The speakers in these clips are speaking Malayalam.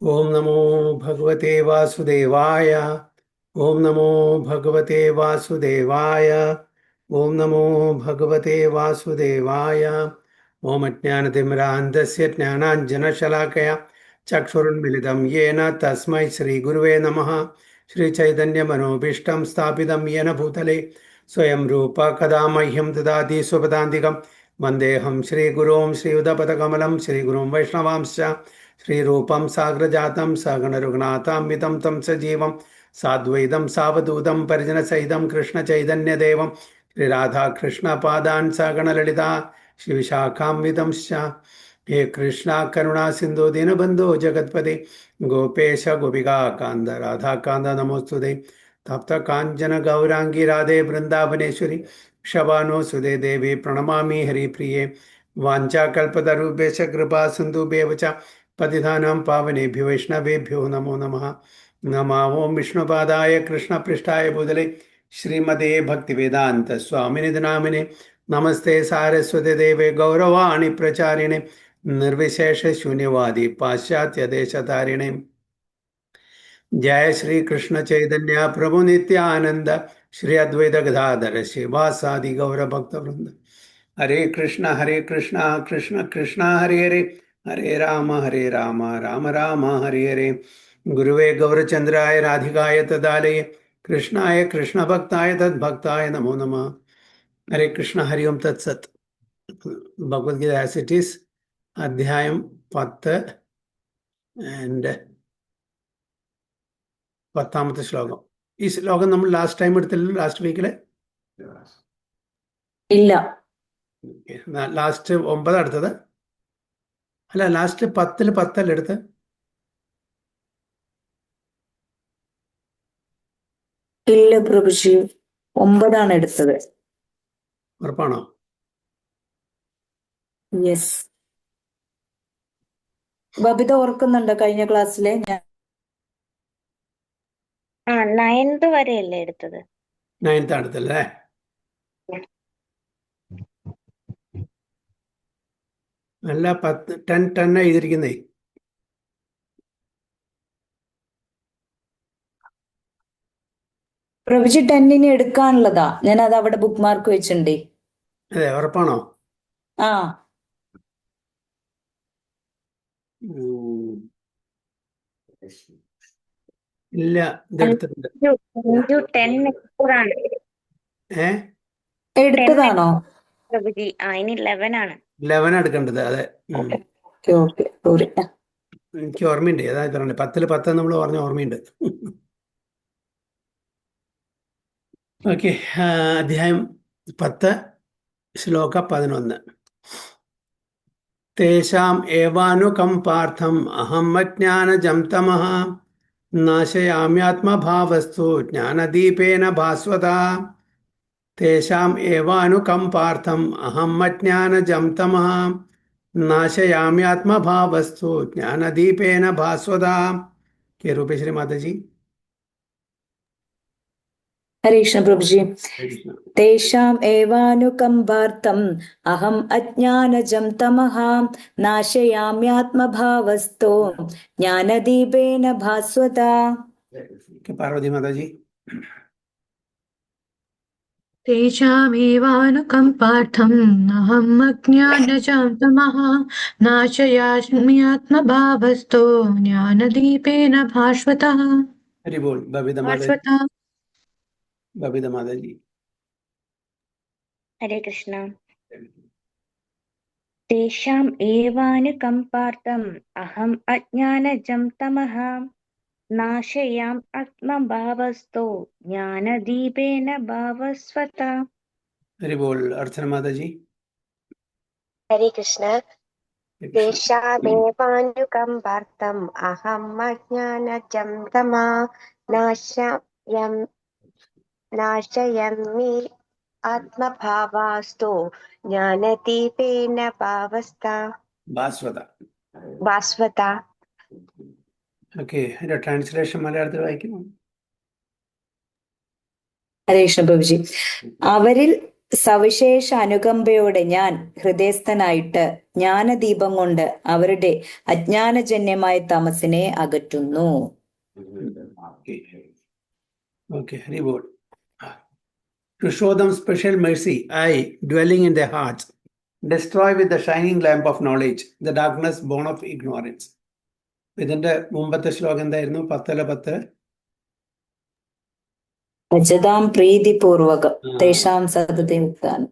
ओम नमो भगवते वासुदेवाय। ओम नमो भगवते वासुदेवाय। ओम नमो भगवते वासुदेवाय। ओम अज्ञानतिमिरान्धस्य ज्ञानाञ्जनशलाकया चक्षुरुन्मिलितं येन तस्मै श्रीगुरुवे नमः। श्रीचैतन्यमनोभीष्टं स्थापितं येन भूतले स्वयं रूप कदा मह्यं ददाति स्वपदान्तिकं वन्देऽहं श्रीगुरुं श्रीयुतपदकमलं श्रीगुरुं वैष्णवांश्च श्रीरूपं साग्रजातं सगणरघुनाथान्वितं तं सजीवं साद्वैतं सावधूतं परिजनसहितं कृष्णचैतन्यदेवं श्रीराधाकृष्णपादान् सगणललिता शिवशाखान्वितंश्च। हे कृष्णा करुणा सिन्धु दीनबन्धो जगत्पते गोपेश गोपिका कान्द राधाकान्द नमोस्तुते। तप्त काञ्चन गौराङ्गी राधे वृन्दावनेश्वरी क्षभानुसुते देवी प्रणमामि हरिप्रिये। वाञ्छाकल्पतरुभ्यश्च कृपा सिन्धुभ्येव च पतितानां पावनेभ्यो वैष्णवेभ्यो नमो नमः। नमः ओं विष्णुपादाय कृष्णपृष्ठाय भूतले श्रीमते भक्तिवेदान्त स्वामिनिधि नामिने नमस्ते सारस्वते देवे गौरवाणि प्रचारिणे निर्विशेष शून्यवादी पाश्चात्य देशतारिणे। जय श्री कृष्ण चैतन्य प्रभु नित्यानंद श्री अद्वैत गदाधर श्रीवासादि गौर भक्त वृंद। हरे कृष्ण कृष्ण कृष्ण हरे हरे हरे राम राम राम हरे हरे। गुरुवे गौरचंद्राय राधिकाय तदालये कृष्णाय कृष्ण भक्ताय तद्भक्ताय नमो नमः। हरे कृष्ण हरि ओम तत्सत। ഭഗവത്ഗീത ആസ് ഇറ്റ് ഈസ് അധ്യായം 10 ആൻഡ് 10ാമത്തെ ശ്ലോകം. ഈ ശ്ലോകം നമ്മൾ ലാസ്റ്റ് ടൈം എടുത്തില്ലല്ലോ, ലാസ്റ്റ് വീക്കില് ഇല്ല. ലാസ്റ്റ് 9 എടുത്തത് അല്ല, ലാസ്റ്റ് 10 10 എടുത്ത്. ഇല്ല പ്രഭുജി, 9 എടുത്തത്. ഉറപ്പാണോ? യെസ്. ബബിത ഓർക്കുന്നുണ്ടോ കഴിഞ്ഞ ക്ലാസ്സിലെ? ഞാൻ 9th വരെയല്ലേ എടുത്തത്? 9th എടുത്തല്ലേ? അല്ല, 10 എഴുതിയിരിക്കുന്നേ. പ്രഭുജി 10 എടുക്കാനുള്ളതാ. ഞാൻ അത് അവിടെ ബുക്ക് മാർക്ക് വെച്ചിണ്ടേ. അതെ, ഉറപ്പാണോ? ആ ഇല്ല, ഇതെടുത്തിട്ടുണ്ട്. 10 ആണ്. എടുത്തതാണോ പ്രഭുജി? ഇനി 11 ആണ്. 11 എടുക്കേണ്ടത്. അതെ, ഓക്കെ ഓക്കെ സോറി. എനിക്ക് ഓർമ്മയുണ്ട്. അതായത് 10 10 നമ്മൾ പറഞ്ഞ ഓർമ്മയുണ്ട്. ഓക്കെ, അധ്യായം 10 ശ്ലോക 11. തേഷാം ഏവാനുകമ്പാർത്ഥം അഹം അജ്ഞാനജം തമഃ നാശയാമ്യാത്മഭാവസ്തു ജ്ഞാനദീപേന ഭാസ്വത. തേഷാം ഏവാനുകമ്പാർത്ഥം അഹം അജ്ഞാനജം തമഃ നാശയാമ്യാത്മഭാവസ്തു ജ്ഞാനദീപേന ഭാസ്വത. കെ രൂപേശ്വരി മാതാജി. ഹരേ കൃഷ്ണ പ്രഭുജി. തേഷാം ഏവാനുകമ്പാർത്ഥം അഹം അജ്ഞാനജം തമഃ നാശയാമ്യാത്മഭാവസ്തോ ജ്ഞാനദീപേന ഭാസ്വത. പാർവതി മാതാജി. തേഷാമേവാനുകമ്പാർത്ഥം അഹം അജ്ഞാനജം തമഃ നാശയാമ്യാത്മഭാവസ്തോ ജ്ഞാനദീപേന ഭാസ്വതഃ. ഹരി ബോൾ. ബബിത മാതാജി. ഹരേ കൃഷ്ണ. തേഷാം ഏവാനുകമ്പാർത്ഥം അഹം അജ്ഞാനജം തമഃ നാശയാം ആത്മഭാവസ്തോ ജ്ഞാനദീപേന ഭാവസ്വത. ഹരി ബോൾ. അർച്ചന മാതാജി. ഹരേ കൃഷ്ണ. ദേശാദേവാനുകമ്പാർത്ഥം അഹം അജ്ഞാനജം തമാ നാശയമ്മി ആത്മഭാവാസ്തോ ജ്ഞാനദീപേന ഭാസ്വത. ഓക്കെ, അതിന്റെ ട്രാൻസ്ലേഷൻ മലയാളത്തിൽ വായിക്കുന്നു. ഹരേ കൃഷ്ണ പ്രഭുജി. അവരിൽ സവിശേഷ അനുകമ്പയോടെ ഞാൻ ഹൃദയസ്ഥനായിട്ട് ജ്ഞാനദീപം കൊണ്ട് അവരുടെ അജ്ഞാനജന്യമായ തമസിനെ അകറ്റുന്നു. Okay, Hari Bol. To show them special mercy, I, dwelling in their hearts, destroy with the shining lamp of knowledge the darkness born of ignorance. ഇതിന്റെ മുമ്പത്തെ ശ്ലോകം എന്തായിരുന്നു? 10:10. ഭജതാം പ്രീതിപൂർവകം തേഷാം സതതേ ഉത്ഥാനം.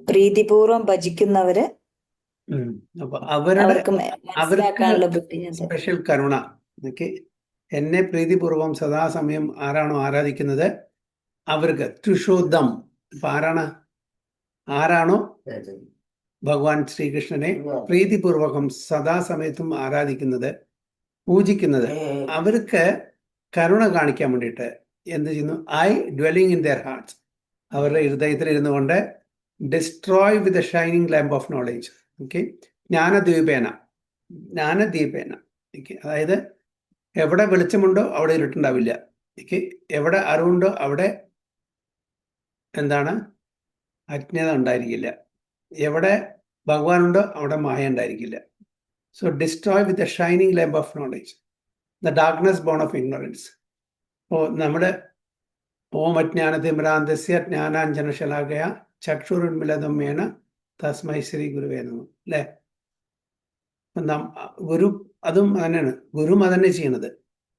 പ്രീതിപൂർവം ഭജിക്കുന്നവര് അപ്പൊ അവരുടെ അവർക്ക് മനസ്സിലാക്കാനുള്ള ബുദ്ധി ഞാൻ തരാം. സ്പെഷ്യൽ കരുണ. ഓക്കെ, എന്നെ പ്രീതിപൂർവം സദാസമയം ആരാണോ ആരാധിക്കുന്നത് അവർക്ക് ടു ഷോ ദം. അപ്പൊ ആരാണോ ഭഗവാൻ ശ്രീകൃഷ്ണനെ പ്രീതിപൂർവകം സദാസമയത്തും ആരാധിക്കുന്നത്, പൂജിക്കുന്നത്, അവർക്ക് കരുണ കാണിക്കാൻ വേണ്ടിയിട്ട് എന്ത് ചെയ്യുന്നു? I dwelling in their hearts, അവരുടെ ഹൃദയത്തിൽ ഇരുന്നു കൊണ്ട് destroy with the shining lamp of knowledge. Okay, ജ്ഞാനദ്വീപേന. ഓക്കെ, അതായത് എവിടെ വെളിച്ചമുണ്ടോ അവിടെ ഇരുട്ടുണ്ടാവില്ല. ഓക്കെ, എവിടെ അറിവുണ്ടോ അവിടെ എന്താണ്? അജ്ഞത ഉണ്ടായിരിക്കില്ല. എവിടെ ഭഗവാനുണ്ടോ അവിടെ മായ ഉണ്ടായിരിക്കില്ല. So destroy with the shining lamp of knowledge the darkness born of ignorance. അപ്പോൾ നമ്മുടെ ഓം അജ്ഞാനതിമ്രാന്തസ്യ ജ്ഞാനാഞ്ജനശലാകയ ചക്ഷുരുന്മിലതമ്മേന തസ്മൈ ശ്രീ ഗുരുവേ നമഃ. അല്ലേ? ഗുരു അതും തന്നെയാണ്. ഗുരും അതന്നെ ചെയ്യണത്.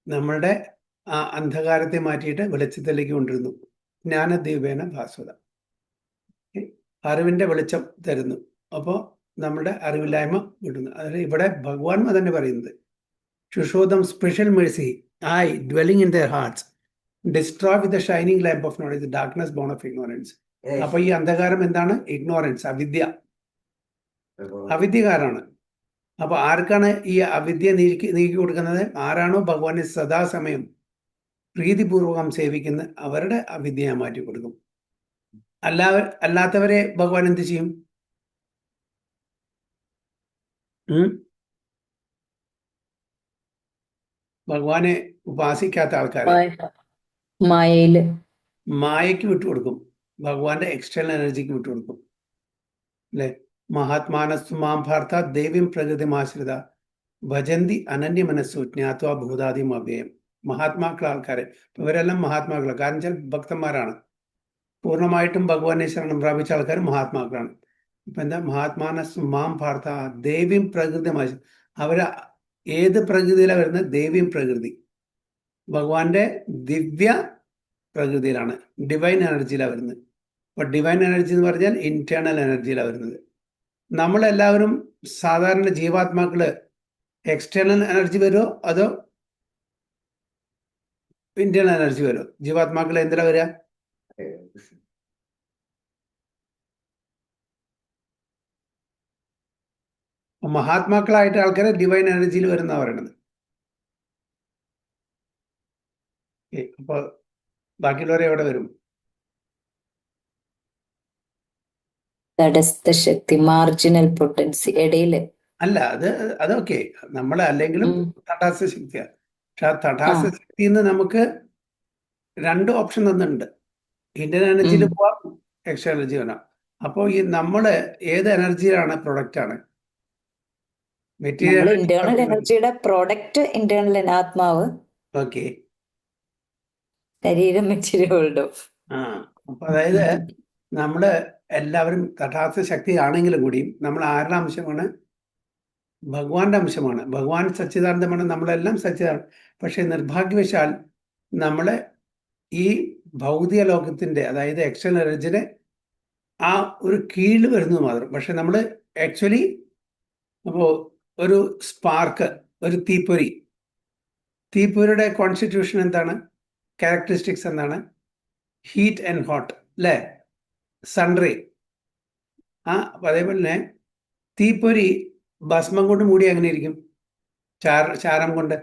നമ്മളുടെ ആ അന്ധകാരത്തെ മാറ്റിയിട്ട് വെളിച്ചത്തിലേക്ക് കൊണ്ടിരുന്നു. ജ്ഞാനദീപേന ഭാസ്വത, അറിവിന്റെ വെളിച്ചം തരുന്നു. അപ്പോൾ നമ്മുടെ അറിവില്ലായ്മ കിട്ടുന്നു. അതായത് ഇവിടെ ഭഗവാൻ തന്നെ പറയുന്നത് to show them special mercy, I, dwelling in their hearts, destroy with the shining lamp of knowledge the darkness born of ignorance. അപ്പൊ ഈ അന്ധകാരം എന്താണ്? ഇഗ്നോറൻസ്, അവിദ്യകാരാണ്. അപ്പൊ ആർക്കാണ് ഈ അവിദ്യ നീക്കി കൊടുക്കുന്നത്? ആരാണോ ഭഗവാനെ സദാസമയം പ്രീതിപൂർവകം സേവിക്കുന്നത് അവരുടെ അവിദ്യ മാറ്റി കൊടുക്കും. അല്ലാത്തവരെ ഭഗവാൻ എന്ത് ചെയ്യും? ഭഗവാനെ ഉപാസിക്കാത്ത ആൾക്കാരെ മായയ്ക്ക് വിട്ടുകൊടുക്കും. ഭഗവാന്റെ എക്സ്റ്റേണൽ എനർജിക്ക് വിട്ടുകൊടുക്കും. അല്ലെ? മഹാത്മാനസ്തു മാം ഭാർത്ത ദേവീം പ്രകൃതിമാശ്രിത ഭജന്തി അനന്യ മനസ്സു ജ്ഞാത്വാ ഭൂതാദിം അവ്യയം. മഹാത്മാക്കളെ ആൾക്കാരെ, ഇവരെല്ലാം മഹാത്മാക്കളാണ്. കാരണം വെച്ചാൽ ഭക്തന്മാരാണ്. പൂർണ്ണമായിട്ടും ഭഗവാനെ ശരണം പ്രാപിച്ച ആൾക്കാർ മഹാത്മാക്കളാണ്. ഇപ്പൊ എന്താ? മഹാത്മാനസ്തു മാം ഭാർത്ത ദേവീം പ്രകൃതിമാശ്രിത. അവര് ഏത് പ്രകൃതിയിലാണ് വരുന്നത്? ദേവീം പ്രകൃതി, ഭഗവാന്റെ ദിവ്യ പ്രകൃതിയിലാണ്, ഡിവൈൻ എനർജിയിലാണ് വരുന്നത്. അപ്പൊ ഡിവൈൻ എനർജി എന്ന് പറഞ്ഞാൽ ഇന്റേണൽ എനർജിയിലാണ് വരുന്നത്. നമ്മളെല്ലാവരും സാധാരണ ജീവാത്മാക്കള് എക്സ്റ്റേണൽ എനർജി വരുമോ അതോ ഇന്റേണൽ എനർജി വരുമോ? ജീവാത്മാക്കൾ എന്തിനാ വരിക? മഹാത്മാക്കളായിട്ട് ആൾക്കാരെ ഡിവൈൻ എനർജിയിൽ വരുന്ന പറയണത്. അപ്പൊ ബാക്കിയുള്ളവരെ എവിടെ വരും? തടസ്ഥ ശക്തി, മാർജിനൽ പൊട്ടൻസി, ഇടയില്. അല്ല, അതൊക്കെ നമ്മളെ അല്ലെങ്കിലും തടാസ്യ ശക്തിയാണ്. പക്ഷെ ആ തടാസ്യ ശക്തിന്ന് നമുക്ക് 2 ഓപ്ഷൻ തന്നിട്ടുണ്ട്. ഇന്ത്യൻ എനർജിയിൽ പോവാം, എക്സ്ട്രാ എനർജി വരാം. അപ്പോൾ ഈ നമ്മള് ഏത് എനർജിയിലാണ്? പ്രൊഡക്റ്റ് ആണ്. മെറ്റീരിയൽ ഇന്റേണൽ എനർജിയുടെ പ്രോഡക്റ്റ് ഇന്റേണൽ ആത്മാവ്. ഓക്കെ, ശരീരം മെറ്റീരിയൽ. അപ്പൊ അതായത് നമ്മള് എല്ലാവരും തഥാർത്ഥ ശക്തി ആണെങ്കിലും കൂടിയും നമ്മൾ ആരുടെ അംശമാണ്? ഭഗവാന്റെ അംശമാണ്. ഭഗവാൻ സച്ചിദാനന്ദമാണ്, നമ്മളെല്ലാം സച്ചിദാനന്ദം. പക്ഷെ നിർഭാഗ്യവശാൽ നമ്മളെ ഈ ഭൗതിക ലോകത്തിന്റെ, അതായത് എക്സ്റ്റേണൽ എനർജിയുടെ ആ ഒരു കീഴിൽ വരുന്നത് മാത്രം. പക്ഷെ നമ്മൾ ആക്ച്വലി അപ്പോൾ ഒരു സ്പാർക്ക്, ഒരു തീപ്പൊരിയുടെ കോൺസ്റ്റിറ്റ്യൂഷൻ എന്താണ്? ക്യാരക്ടറിസ്റ്റിക്സ് എന്താണ്? ഹീറ്റ് ആൻഡ് ഹോട്ട്, അല്ലേ? സൺറേ. അപ്പം അതേപോലെ തന്നെ തീപ്പൊരി ഭസ്മം കൊണ്ട് മൂടി അങ്ങനെ ഇരിക്കും, ചാരം കൊണ്ട്.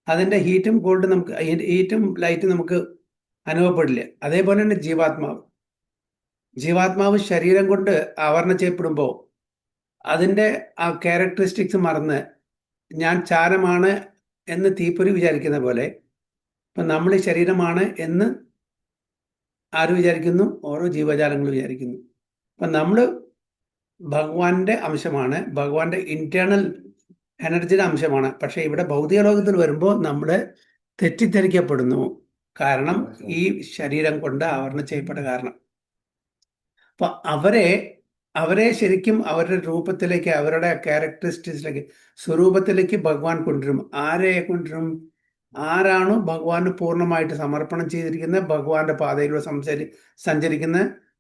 അതിൻ്റെ ഹീറ്റും കോൾഡ് നമുക്ക്, ഹീറ്റും ലൈറ്റും നമുക്ക് അനുഭവപ്പെടില്ല. അതേപോലെ തന്നെ ജീവാത്മാവ് ശരീരം കൊണ്ട് ആവരണം ചെയ്യപ്പെടുമ്പോൾ അതിൻ്റെ ആ ക്യാരക്ടറിസ്റ്റിക്സ് മറന്ന് ഞാൻ ചാരമാണ് എന്ന് തീപ്പൊരി വിചാരിക്കുന്ന പോലെ ഇപ്പം നമ്മൾ ശരീരമാണ് എന്ന് ആര് വിചാരിക്കുന്നു? ഓരോ ജീവജാലങ്ങൾ വിചാരിക്കുന്നു. അപ്പം നമ്മൾ ഭഗവാന്റെ അംശമാണ്, ഭഗവാന്റെ ഇന്റേണൽ എനർജിയുടെ അംശമാണ്. പക്ഷെ ഇവിടെ ഭൗതിക ലോകത്തിൽ വരുമ്പോൾ നമ്മൾ തെറ്റിദ്ധരിക്കപ്പെടുന്നു. കാരണം ഈ ശരീരം കൊണ്ട് ആവരണം ചെയ്യപ്പെട്ട കാരണം. അപ്പൊ അവരെ ശരിക്കും അവരുടെ രൂപത്തിലേക്ക്, അവരുടെ ക്യാരക്ടറിസ്റ്റിക്സിലേക്ക്, സ്വരൂപത്തിലേക്ക് ഭഗവാൻ കൊണ്ടുവരും. ആരെ കൊണ്ടുവരും? ആരാണോ ഭഗവാന് പൂർണ്ണമായിട്ട് സമർപ്പണം ചെയ്തിരിക്കുന്ന, ഭഗവാന്റെ പാതയിലൂടെ സഞ്ചരിക്കുന്ന,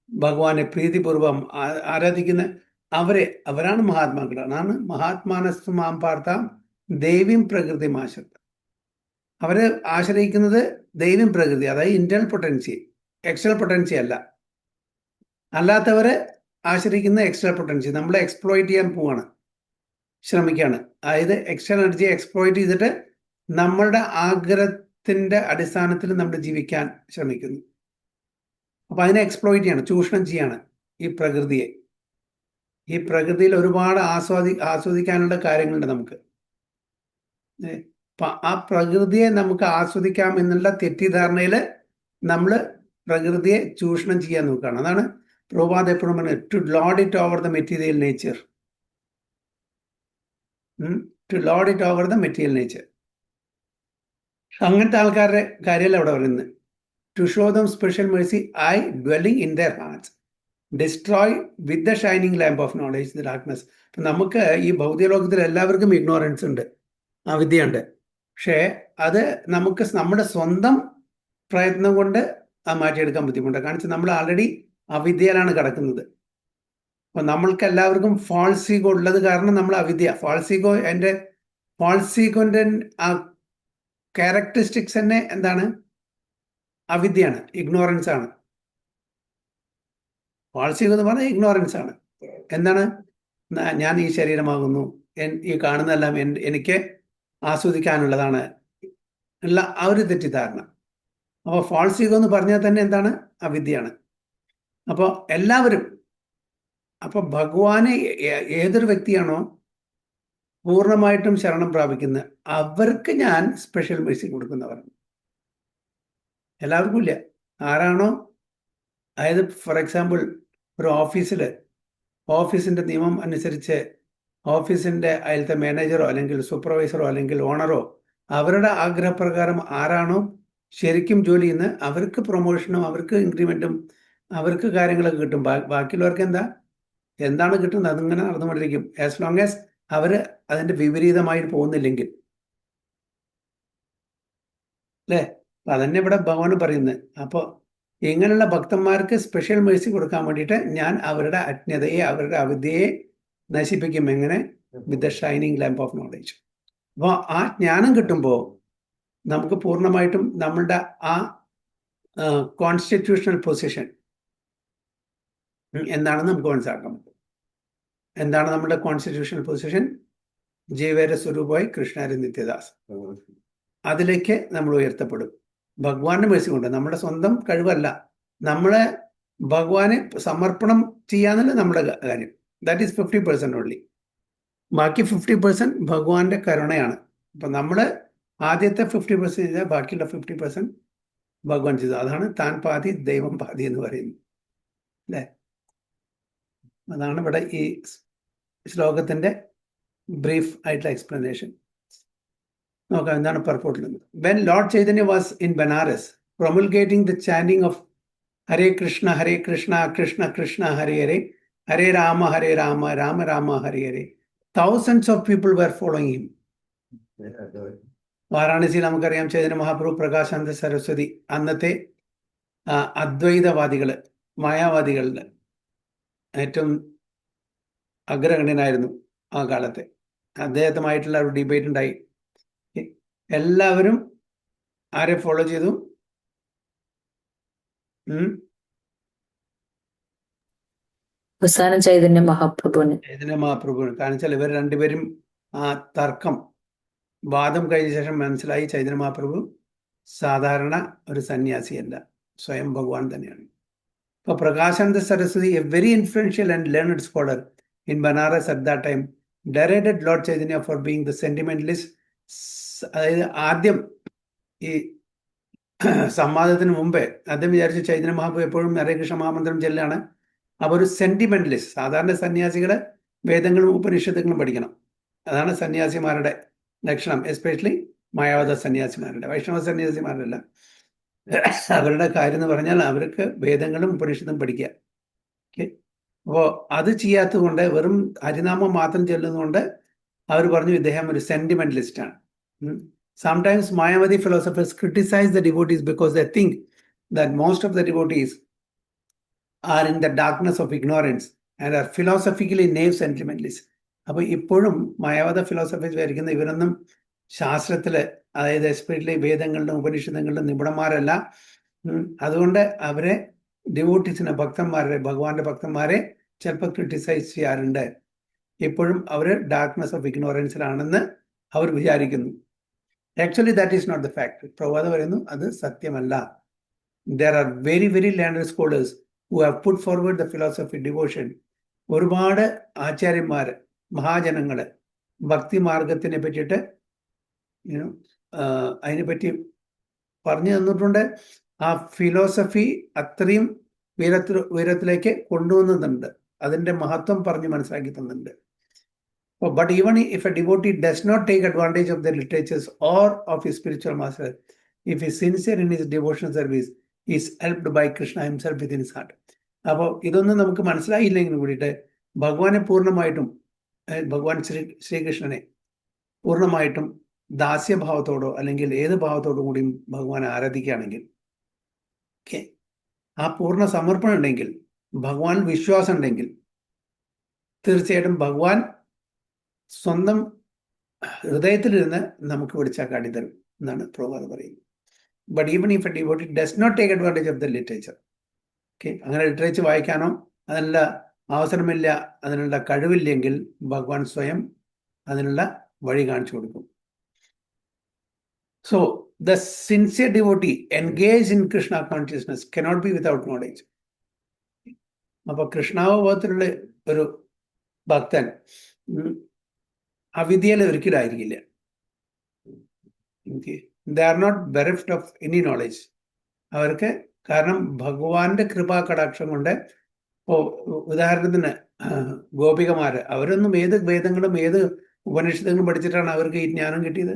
ഭഗവാനെ പ്രീതിപൂർവം ആരാധിക്കുന്ന അവരാണ് മഹാത്മാക്കൾ. അതാണ് മഹാത്മാനസ്തു മാം പാർത്താം ദേവീം പ്രകൃതി ആശ്രിത. അവര് ആശ്രയിക്കുന്നത് ദൈവം പ്രകൃതി, അതായത് ഇന്റേണൽ പൊട്ടൻസി, എക്സ്റ്റേണൽ പൊട്ടൻസി അല്ല. അല്ലാത്തവരെ ആശ്രയിക്കുന്ന എക്സ്റ്റേണൽ പൊട്ടൻസി. നമ്മളെ എക്സ്പ്ലോയിറ്റ് ചെയ്യാൻ പോവാണ്, ശ്രമിക്കുകയാണ്. അതായത് എക്സ്റ്റേണൽ എനർജിയെ എക്സ്പ്ലോയിറ്റ് ചെയ്തിട്ട് നമ്മളുടെ ആഗ്രഹത്തിന്റെ അടിസ്ഥാനത്തിൽ നമ്മൾ ജീവിക്കാൻ ശ്രമിക്കുന്നു. അപ്പൊ അതിനെ എക്സ്പ്ലോയിറ്റ് ചെയ്യാണ്, ചൂഷണം ചെയ്യാണ് ഈ പ്രകൃതിയെ. ഈ പ്രകൃതിയിൽ ഒരുപാട് ആസ്വദിക്കാനുള്ള കാര്യങ്ങളുണ്ട് നമുക്ക്. അപ്പൊ ആ പ്രകൃതിയെ നമുക്ക് ആസ്വദിക്കാം എന്നുള്ള തെറ്റിദ്ധാരണയിൽ നമ്മൾ പ്രകൃതിയെ ചൂഷണം ചെയ്യാൻ നോക്കുകയാണ്. അതാണ് പ്രഭുപാദ് എപ്പോഴും പറഞ്ഞത്, to lord it over the material nature. To lord it over the material nature. അങ്ങനത്തെ ആൾക്കാരുടെ കാര്യമല്ല അവിടെ പറയുന്നത്. To show them special mercy I dwelling in their hearts destroy with the shining lamp of knowledge the darkness. അപ്പം നമുക്ക് ഈ ഭൗതിക ലോകത്തിൽ എല്ലാവർക്കും ഇഗ്നോറൻസ് ഉണ്ട്, അവിദ്യയുണ്ട്. പക്ഷേ അത് നമുക്ക് നമ്മുടെ സ്വന്തം പ്രയത്നം കൊണ്ട് മാറ്റിയെടുക്കാൻ ബുദ്ധിമുട്ടാണ്. കാരണം നമ്മൾ ആൾറെഡി അവിദ്യയിലാണ് കിടക്കുന്നത്. അപ്പൊ നമ്മൾക്ക് എല്ലാവർക്കും ഫാൾസ് ഈഗോ ഉള്ളത് കാരണം നമ്മൾ അവിദ്യ, ഫാൾസ് ഈഗോന്റെ ആ ക്യാരക്ടറിസ്റ്റിക്സ് തന്നെ എന്താണ്? അവിദ്യയാണ്, ഇഗ്നോറൻസ് ആണ്. ഫാൾസ് ഈഗോ എന്ന് പറഞ്ഞാൽ ഇഗ്നോറൻസ് ആണ്. എന്താണ്? ഞാൻ ഈ ശരീരമാകുന്നു, ഈ കാണുന്നതെല്ലാം എനിക്ക് ആസ്വദിക്കാനുള്ളതാണ് ഉള്ള ആ ഒരു തെറ്റിദ്ധാരണ. അപ്പോൾ ഫാൾസ് ഈഗോ എന്ന് പറഞ്ഞാൽ തന്നെ എന്താണ്? അവിദ്യയാണ്. അപ്പോൾ എല്ലാവരും, അപ്പൊ ഭഗവാനെ ഏതൊരു വ്യക്തിയാണോ പൂർണ്ണമായിട്ടും ശരണം പ്രാപിക്കുന്നത് അവർക്ക് ഞാൻ സ്പെഷ്യൽ മെഴ്സി കൊടുക്കുന്നവർ. എല്ലാവർക്കും ഇല്ല. ആരാണോ, അതായത് ഫോർ എക്സാമ്പിൾ ഒരു ഓഫീസിന്റെ നിയമം അനുസരിച്ച് ഓഫീസിന്റെ അതിലത്തെ മാനേജറോ അല്ലെങ്കിൽ സൂപ്പർവൈസറോ അല്ലെങ്കിൽ ഓണറോ അവരുടെ ആഗ്രഹപ്രകാരം ആരാണോ ശരിക്കും ജോലി ചെയ്യുന്നത് അവർക്ക് പ്രൊമോഷനും അവർക്ക് ഇൻക്രിമെന്റും അവർക്ക് കാര്യങ്ങളൊക്കെ കിട്ടും. ബാക്കിയുള്ളവർക്ക് എന്താണ് കിട്ടുന്നത് അതിങ്ങനെ നടന്നുകൊണ്ടിരിക്കും, ആസ് ലോങ് ആസ് അവര് അതിന്റെ വിപരീതമായി പോകുന്നില്ലെങ്കിൽ. അല്ലേ? അതന്നെ ഇവിടെ ഭഗവാൻ പറയുന്നത്. അപ്പോൾ ഇങ്ങനെയുള്ള ഭക്തന്മാർക്ക് സ്പെഷ്യൽ മേഴ്സി കൊടുക്കാൻ വേണ്ടിയിട്ട് ഞാൻ അവരുടെ അജ്ഞതയെ, അവരുടെ അവിദ്യയെ നശിപ്പിക്കും. എങ്ങനെ? വിത്ത് the shining lamp of knowledge. അപ്പോൾ ആ ജ്ഞാനം കിട്ടുമ്പോൾ നമുക്ക് പൂർണ്ണമായിട്ടും നമ്മളുടെ ആ കോൺസ്റ്റിറ്റ്യൂഷണൽ പൊസിഷൻ എന്താണെന്ന് നമുക്ക് മനസ്സിലാക്കാൻ പറ്റും. എന്താണ് നമ്മുടെ കോൺസ്റ്റിറ്റ്യൂഷണൽ പൊസിഷൻ? ജീവേര സ്വരൂപമായി കൃഷ്ണാരി നിത്യദാസ്. അതിലേക്ക് നമ്മൾ ഉയർത്തപ്പെടും ഭഗവാന്റെ മേഴ്സി കൊണ്ട്. നമ്മുടെ സ്വന്തം കഴിവല്ല, നമ്മളെ ഭഗവാനെ സമർപ്പണം ചെയ്യാന്നല്ല നമ്മുടെ കാര്യം. That is 50% only. ബാക്കി 50% ഭഗവാന്റെ കരുണയാണ്. അപ്പൊ നമ്മള് ആദ്യത്തെ 50% ചെയ്താൽ ബാക്കിയുള്ള 50% ഭഗവാൻ ചെയ്തു. അതാണ് താൻ പാതി ദൈവം പാതി എന്ന് പറയുന്നത്. അല്ലേ? അതാണ് ഇവിടെ ഈ ശ്ലോകത്തിന്റെ ബ്രീഫ് ആയിട്ടുള്ള എക്സ്പ്ലനേഷൻ. നോക്കാം എന്താണ് purport. When Lord Chaitanya was in Banaras promulgating the chanting of Hare Krishna Krishna Krishna Hare Hare, Hare Rama Rama Rama Hare Hare, thousands of people were following him. വാരാണസിയിൽ നമുക്കറിയാം ചൈതന്യ മഹാപ്രഭു, പ്രകാശാനന്ദ സരസ്വതി, അന്നത്തെ അദ്വൈതവാദികള്, മായാവാദികളില് ഏറ്റവും അഗ്രഗണ്യനായിരുന്നു ആ കാലത്തെ. അദ്ദേഹത്തുമായിട്ടുള്ള ഒരു ഡിബേറ്റ് ഉണ്ടായി. എല്ലാവരും ആരെ ഫോളോ ചെയ്തു? അവസാനം ചൈതന്യ മഹാപ്രഭുവിന്. കാരണം വെച്ചാൽ ഇവർ രണ്ടുപേരും ആ തർക്കം, വാദം കഴിഞ്ഞ ശേഷം മനസ്സിലായി ചൈതന്യ മഹാപ്രഭു സാധാരണ ഒരു സന്യാസിയല്ല, സ്വയം ഭഗവാൻ തന്നെയാണ്. ഇപ്പൊ Prakashananda Saraswati, a very influential and learned scholar in Banaras at that time, derided Lord Chaitanya for being the sentimentalist. അതായത് ആദ്യം ഈ സംവാദത്തിന് മുമ്പേ അദ്ദേഹം വിചാരിച്ചു ചൈതന്യ മഹാപ്രഭു എപ്പോഴും ഹരേ കൃഷ്ണ മഹാമന്ത്രം ചെല്ലാണ്. അപ്പോൾ ഒരു സെന്റിമെന്റലിസ്റ്റ്, സാധാരണ സന്യാസികള് വേദങ്ങളും ഉപനിഷത്തുകളും പഠിക്കണം. അതാണ് സന്യാസിമാരുടെ ലക്ഷണം, എസ്പെഷ്യലി മായാവത സന്യാസിമാരുടെ. വൈഷ്ണവ സന്യാസിമാരല്ല, അവരുടെ കാര്യം എന്ന് പറഞ്ഞാൽ അവർക്ക് വേദങ്ങളും ഉപനിഷത്തും പഠിക്കുക. ഓക്കെ, അപ്പോൾ അത് ചെയ്യാത്തത് കൊണ്ട്, വെറും ഹരിനാമം മാത്രം ചെല്ലുന്നതുകൊണ്ട് അവർ പറഞ്ഞു ഇദ്ദേഹം ഒരു സെന്റിമെന്റലിസ്റ്റ് ആണ്. Sometimes Mayavadi philosophers criticize the devotees because they think that most of the devotees are in the darkness of ignorance and are philosophically naive sentimentalists. അപ്പോൾ ഇപ്പോഴും മായാവത ഫിലോസഫീസ് വരയ്ക്കുന്ന ഇവരൊന്നും ശാസ്ത്രത്തില്, അതായത് എസ്പെഷ്യലി വേദങ്ങളിലും ഉപനിഷത്തുകളിലും നിപുണന്മാരല്ല. അതുകൊണ്ട് അവരെ ഡിവോട്ടീസിനെ, ഭഗവാന്റെ ഭക്തന്മാരെ ചിലപ്പോൾ ക്രിട്ടിസൈസ് ചെയ്യാറുണ്ട്. ഇപ്പോഴും അവർ ഡാർക്ക്നെസ് ഓഫ് ഇഗ്നോറൻസിലാണെന്ന് അവർ വിചാരിക്കുന്നു. Actually, that is not the fact. പ്രഭാത പറയുന്നു അത് സത്യമല്ല. There are very, very learned scholars who have put forward the philosophy devotion. ഒരുപാട് ആചാര്യന്മാര്, മഹാജനങ്ങള് ഭക്തി മാർഗത്തിനെ പറ്റിയിട്ട് അതിനെപ്പറ്റി പറഞ്ഞു തന്നിട്ടുണ്ട്. ആ ഫിലോസഫി അത്രയും ഉയരത്തിലേക്ക് കൊണ്ടുവന്നിട്ടുണ്ട്, അതിൻ്റെ മഹത്വം പറഞ്ഞ് മനസ്സിലാക്കി തന്നിട്ടുണ്ട്. But even if a devotee does not take advantage of the literatures or of his spiritual master, if he is sincere in his devotional service, he is helped by Krishna himself within his heart. അപ്പോൾ ഇതൊന്നും നമുക്ക് മനസ്സിലായില്ലെങ്കിലും കൂടിയിട്ട് ഭഗവാനെ പൂർണ്ണമായിട്ടും, ഭഗവാൻ ശ്രീകൃഷ്ണനെ പൂർണ്ണമായിട്ടും ദാസ്യഭാവത്തോടോ അല്ലെങ്കിൽ ഏത് ഭാവത്തോടു കൂടിയും ഭഗവാനെ ആരാധിക്കുകയാണെങ്കിൽ, ഓക്കെ, ആ പൂർണ്ണ സമർപ്പണം ഉണ്ടെങ്കിൽ, ഭഗവാൻ വിശ്വാസം ഉണ്ടെങ്കിൽ, തീർച്ചയായിട്ടും ഭഗവാൻ സ്വന്തം ഹൃദയത്തിലിരുന്ന് നമുക്ക് പിടിച്ചാൽ കാട്ടിത്തരും എന്നാണ് പ്രഭുപാദ് പറയുന്നത്. But even if a devotee does not take advantage of the literature, okay, അങ്ങനെ ലിറ്ററേച്ചർ വായിക്കാനോ അതിനുള്ള അവസരമില്ല, അതിനുള്ള കഴിവില്ലെങ്കിൽ ഭഗവാൻ സ്വയം അതിനുള്ള വഴി കാണിച്ചു കൊടുക്കും. So the sincere devotee engage in Krishna consciousness cannot be without knowledge. അപ്പോൾ കൃഷ്ണാവബോധത്തിലുള്ള ഒരു ഭക്തൻ അവിദ്യയിൽ ഒരിക്കലായിരിക്കില്ല. They are not bereft of any knowledge. അവർക്ക്, കാരണം ഭഗവാന്റെ കൃപാ കടാക്ഷം കൊണ്ട്, ഉദാഹരണത്തിന് ഗോപികമാര്, അവരൊന്നും ഏത് വേദങ്ങളും ഏത് ഉപനിഷത്തുകളും പഠിച്ചിട്ടാണ് അവർക്ക് ഈ ജ്ഞാനം കിട്ടിയത്?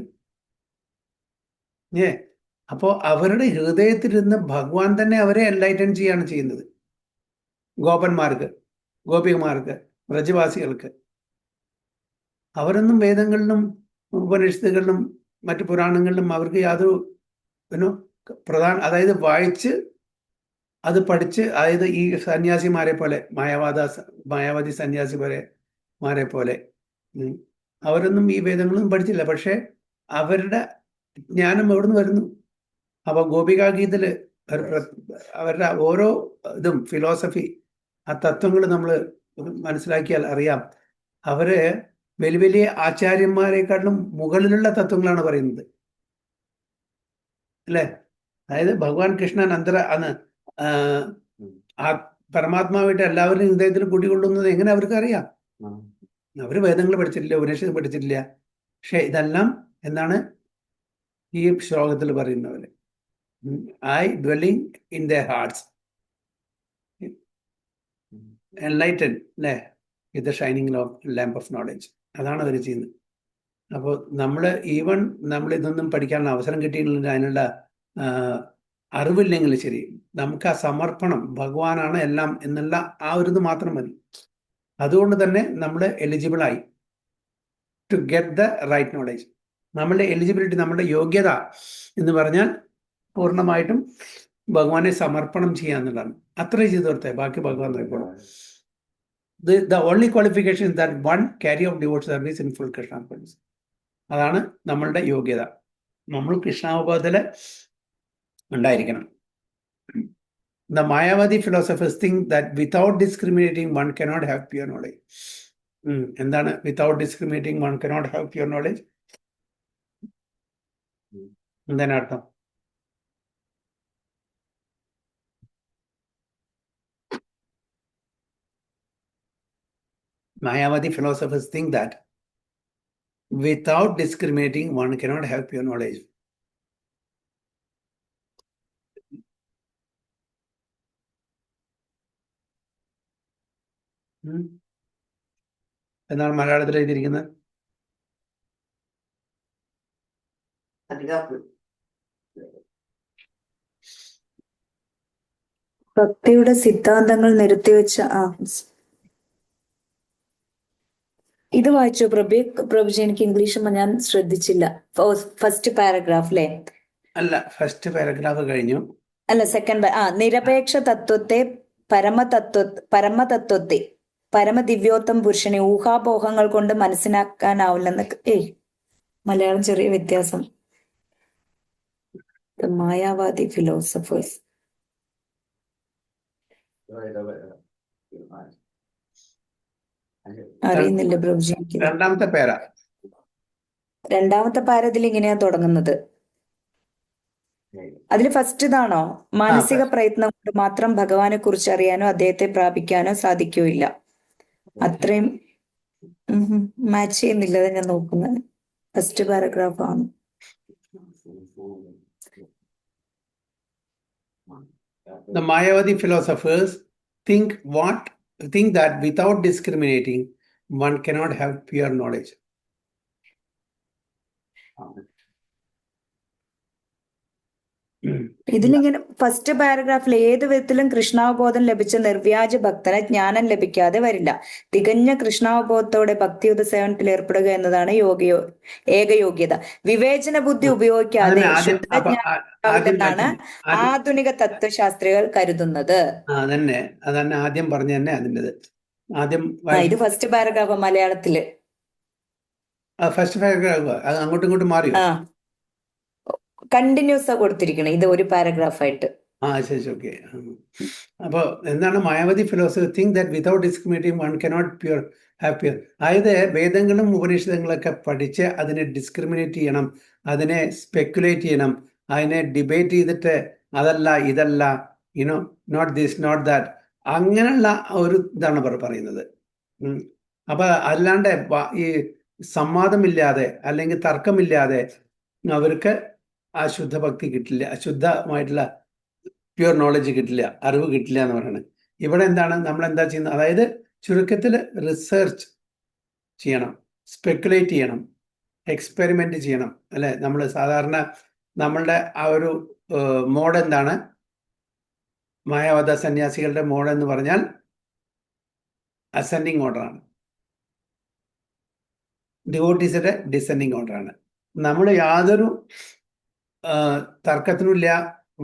അപ്പോൾ അവരുടെ ഹൃദയത്തിലിരുന്ന് ഭഗവാൻ തന്നെ അവരെ എൻലൈറ്റൻ ചെയ്യാണ് ചെയ്യുന്നത്. ഗോപന്മാർക്ക്, ഗോപികമാർക്ക്, വ്രജവാസികൾക്ക് അവരൊന്നും വേദങ്ങളിലും ഉപനിഷത്തുകളിലും മറ്റു പുരാണങ്ങളിലും അവർക്ക് യാതൊരു അതായത് വായിച്ച് അത് പഠിച്ച്, അതായത് ഈ സന്യാസിമാരെ പോലെ, മായാവാദി സന്യാസിമാരെ പോലെ അവരൊന്നും ഈ വേദങ്ങളൊന്നും പഠിച്ചില്ല. പക്ഷെ അവരുടെ ജ്ഞാനം എവിടുന്ന് വരുന്നു? അപ്പോൾ ഗോപികാഗീതത്തില് അവരുടെ ഓരോ ഇതും ഫിലോസഫി, ആ തത്വങ്ങൾ നമ്മൾ മനസ്സിലാക്കിയാൽ അറിയാം. അവര് വലിയ വലിയ ആചാര്യന്മാരെക്കാട്ടിലും മുകളിലുള്ള തത്വങ്ങളാണ് പറയുന്നത്, അല്ലേ? അതായത് ഭഗവാൻ കൃഷ്ണൻ പരമാത്മാവായിട്ട് എല്ലാവരുടെയും ഹൃദയത്തിൽ കൂട്ടിക്കൊള്ളുന്നത് എങ്ങനെ അവർക്ക് അറിയാം? അവര് വേദങ്ങൾ പഠിച്ചിട്ടില്ല, ഉപനിഷത്ത് പഠിച്ചിട്ടില്ല. പക്ഷെ ഇതെല്ലാം എന്താണ് ഈ ശ്ലോകത്തിൽ പറയുന്നവര്? I dwelling in their hearts, enlighten, അല്ലേ, with the shining lamp of knowledge. അതാണ് അവർ ചെയ്യുന്നത്. അപ്പോൾ നമ്മൾ ഇതൊന്നും പഠിക്കാനുള്ള അവസരം കിട്ടിയിട്ടില്ല, അതിനുള്ള അറിവില്ലെങ്കിൽ ശരി, നമുക്ക് ആ സമർപ്പണം, ഭഗവാനാണ് എല്ലാം എന്നുള്ള ആ ഒരു ഇത് മാത്രം മതി. അതുകൊണ്ട് തന്നെ നമ്മൾ എലിജിബിളായി to get the right knowledge. നമ്മളുടെ എലിജിബിലിറ്റി, നമ്മുടെ യോഗ്യത എന്ന് പറഞ്ഞാൽ പൂർണ്ണമായിട്ടും ഭഗവാനെ സമർപ്പണം ചെയ്യാന്നുള്ളതാണ്. അത്രേ ചെയ്തു കൊടുത്തേ, ബാക്കി ഭഗവാൻ നോക്കണം. The only qualification is that one carry of devote service in full Krishna consciousness. അതാണ് നമ്മളുടെ യോഗ്യത. നമ്മൾ കൃഷ്ണാവബോധത്തില് ഉണ്ടായിരിക്കണം. The Mayavadi philosophers think that without discriminating one cannot have pure knowledge. എന്താണ് without discriminating one cannot have pure knowledge? എന്താണ് അർത്ഥം? Mayavadi philosophers think that without discriminating one cannot have pure knowledge. ഉം. എന്നാണ് മലയാളത്തിൽ എഴുതിയിരിക്കുന്നത്? ഭക്തിയുടെ സിദ്ധാന്തങ്ങൾ നിരത്തിവെച്ച ഇത് വായിച്ചോ പ്രഭുജി? എനിക്ക് ഇംഗ്ലീഷ് ഞാൻ ശ്രദ്ധിച്ചില്ല. ഫസ്റ്റ് പാരഗ്രാഫ് അല്ലേ? അല്ല, ഫസ്റ്റ് പാരഗ്രാഫ് കഴിഞ്ഞു. അല്ല, സെക്കൻഡ്. നിരപേക്ഷ തത്വത്തെ, പരമതത്വത്തെ, പരമദിവ്യോത്തം പുരുഷനെ ഊഹാപോഹങ്ങൾ കൊണ്ട് മനസ്സിലാക്കാനാവില്ലെന്ന്. മലയാളം ചെറിയ വ്യത്യാസം. The Mayavadi philosophers. അറിയുന്നില്ല പ്രഭുജി. രണ്ടാമത്തെ പേര. രണ്ടാമത്തെ പാരതിൽ ഇങ്ങനെയാ തുടങ്ങുന്നത്. അതിൽ ഫസ്റ്റ് ഇതാണോ? മാനസിക പ്രയത്നം കൊണ്ട് മാത്രം ഭഗവാനെ കുറിച്ച് അറിയാനോ അദ്ദേഹത്തെ പ്രാപിക്കാനോ സാധിക്കുകയില്ല. അത്രയും മാച്ച് ചെയ്യുന്നില്ല. അത് ഞാൻ നോക്കുന്നത് ഫസ്റ്റ് പാരഗ്രാഫ് ആണ്. The Mayavadi philosophers think that without discriminating, one cannot have pure knowledge. ഇതിലിങ്ങനെ ഫസ്റ്റ് പാരഗ്രാഫിൽ ഏത് വിധത്തിലും കൃഷ്ണാവബോധം ലഭിച്ച നിർവ്യാജ ഭക്തന് ജ്ഞാനം ലഭിക്കാതെ വരില്ല. തികഞ്ഞ കൃഷ്ണാവബോധത്തോടെ ഭക്തിയുത സേവനത്തിൽ ഏർപ്പെടുക എന്നതാണ് ഏകയോഗ്യത. വിവേചന ബുദ്ധി ഉപയോഗിക്കാതെ ശുദ്ധജ്ഞാനാണ് ആധുനിക തത്വശാസ്ത്രികൾ കരുതുന്നത്. അതന്നെ ആദ്യം പറഞ്ഞു തന്നെ അതിൻ്റെത്. ആദ്യം ഇത് ഫസ്റ്റ് പാരഗ്രാഫ് മലയാളത്തില്. ഫസ്റ്റ് പാരഗ്രാഫ് അത് അങ്ങോട്ടും ഇങ്ങോട്ടും മാറി. കണ്ടിന്യൂസ് കൊടുത്തിരിക്കണം ഇത് ഒരു പാരഗ്രാഫായിട്ട്. ശരി, ഓക്കെ. അപ്പോൾ എന്താണ് Mayawati philosophy? Think that without discriminating one cannot have pure. അതായത് വേദങ്ങളും ഉപനിഷത്തുകളൊക്കെ പഠിച്ച് അതിനെ ഡിസ്ക്രിമിനേറ്റ് ചെയ്യണം, അതിനെ സ്പെക്കുലേറ്റ് ചെയ്യണം, അതിനെ ഡിബേറ്റ് ചെയ്തിട്ട് അതല്ല ഇതല്ല, നോട്ട് ദിസ് നോട്ട് ദാറ്റ്, അങ്ങനെയുള്ള ഒരു ഇതാണ് പറയുന്നത്. അപ്പൊ അല്ലാണ്ട് ഈ സംവാദമില്ലാതെ അല്ലെങ്കിൽ തർക്കമില്ലാതെ അവർക്ക് ആ ശുദ്ധഭക്തി കിട്ടില്ല, അശുദ്ധമായിട്ടുള്ള പ്യുവർ നോളജ് കിട്ടില്ല, അറിവ് കിട്ടില്ല എന്ന് പറയുന്നത്. ഇവിടെ എന്താണ് നമ്മൾ എന്താ ചെയ്യുന്നത്? അതായത് ചുരുക്കത്തിൽ റിസർച്ച് ചെയ്യണം, സ്പെക്കുലേറ്റ് ചെയ്യണം, എക്സ്പെരിമെന്റ് ചെയ്യണം, അല്ലെ? നമ്മൾ സാധാരണ നമ്മളുടെ ആ ഒരു മോഡ് എന്താണ്? മായാവത സന്യാസികളുടെ മോഡ് എന്ന് പറഞ്ഞാൽ അസെൻഡിങ് ഓർഡറാണ്, ഡിവോട്ടീസിന്റെ ഡിസെൻഡിങ് ഓർഡറാണ്. നമ്മൾ യാതൊരു തർക്കത്തിനുമില്ല,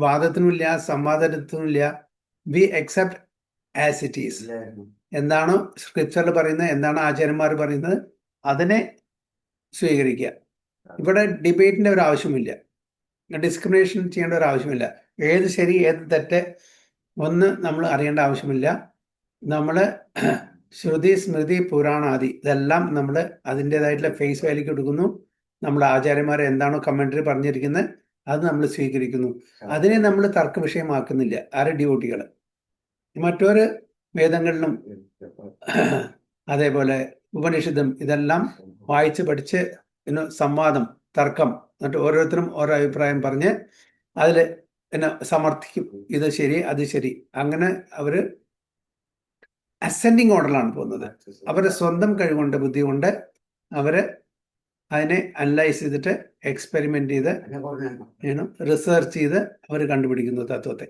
വാദത്തിനുമില്ല, സംവാദത്തിനുമില്ല. We accept as it is. എന്താണോ സ്ക്രിപ്ചറിൽ പറയുന്നത്, എന്താണോ ആചാര്യന്മാർ പറയുന്നത്, അതിനെ സ്വീകരിക്കുക. ഇവിടെ ഡിബേറ്റിന്റെ ഒരു ആവശ്യമില്ല, ഡിസ്ക്രിമിനേഷൻ ചെയ്യേണ്ട ഒരു ആവശ്യമില്ല. ഏത് ശരി ഏത് തെറ്റ് ഒന്ന് നമ്മൾ അറിയേണ്ട ആവശ്യമില്ല. നമ്മൾ ശ്രുതി സ്മൃതി പുരാണാദി ഇതെല്ലാം നമ്മൾ അതിൻ്റെതായിട്ടുള്ള ഫേസ് വാല്യൂക്ക് എടുക്കുന്നു. നമ്മുടെ ആചാര്യന്മാരെ എന്താണോ കമന്ററി പറഞ്ഞിരിക്കുന്നത് അത് നമ്മൾ സ്വീകരിക്കുന്നു. അതിനെ നമ്മൾ തർക്ക വിഷയമാക്കുന്നില്ല. ഡിവോട്ടികൾ മറ്റൊരു വേദങ്ങളിലും അതേപോലെ ഉപനിഷത്തും ഇതെല്ലാം വായിച്ച് പഠിച്ച് സംവാദം, തർക്കം, എന്നിട്ട് ഓരോരുത്തരും ഓരോ അഭിപ്രായം പറഞ്ഞ് അതിൽ സമർത്ഥിക്കും. ഇത് ശരി, അത് ശരി. അങ്ങനെ അവര് അസെൻഡിങ് ഓർഡറിലാണ് പോകുന്നത്. അവരുടെ സ്വന്തം കഴിവുകൊണ്ട്, ബുദ്ധി കൊണ്ട് അവര് അതിനെ അനലൈസ് ചെയ്തിട്ട് എക്സ്പെരിമെന്റ് ചെയ്ത് റിസർച്ച് ചെയ്ത് അവർ കണ്ടുപിടിക്കുന്നു തത്വത്തെ.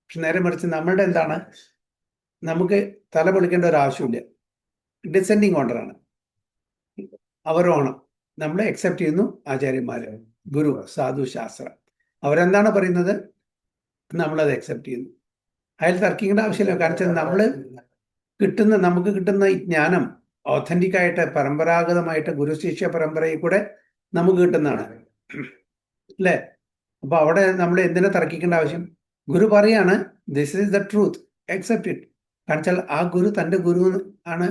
പക്ഷെ നേരെ മറിച്ച് നമ്മളുടെ എന്താണ്, നമുക്ക് തല പൊളിക്കേണ്ട ഒരു ആവശ്യമില്ല. ഡിസെൻഡിങ് ഓർഡറാണ്. അവരോണ് നമ്മൾ അക്സെപ്റ്റ് ചെയ്യുന്നു. ആചാര്യന്മാര്, ഗുരു, സാധു, ശാസ്ത്ര അവരെന്താണ് പറയുന്നത് നമ്മളത് അക്സെപ്റ്റ് ചെയ്യുന്നു. അതിൽ തർക്കിക്കേണ്ട ആവശ്യമില്ല. കാരണം നമുക്ക് കിട്ടുന്ന ഈ ജ്ഞാനം ഓഥന്റിക് ആയിട്ട് പരമ്പരാഗതമായിട്ട് ഗുരു ശിഷ്യ പരമ്പരയിൽ കൂടെ നമുക്ക് കിട്ടുന്നതാണ്, അല്ലേ? അപ്പൊ അവിടെ നമ്മൾ എന്തിനാ തർക്കിക്കേണ്ട ആവശ്യം? ഗുരു പറയാണ് this is the truth, accept it. കാരണം വെച്ചാൽ ആ ഗുരു തൻ്റെ ഗുരു ആണ്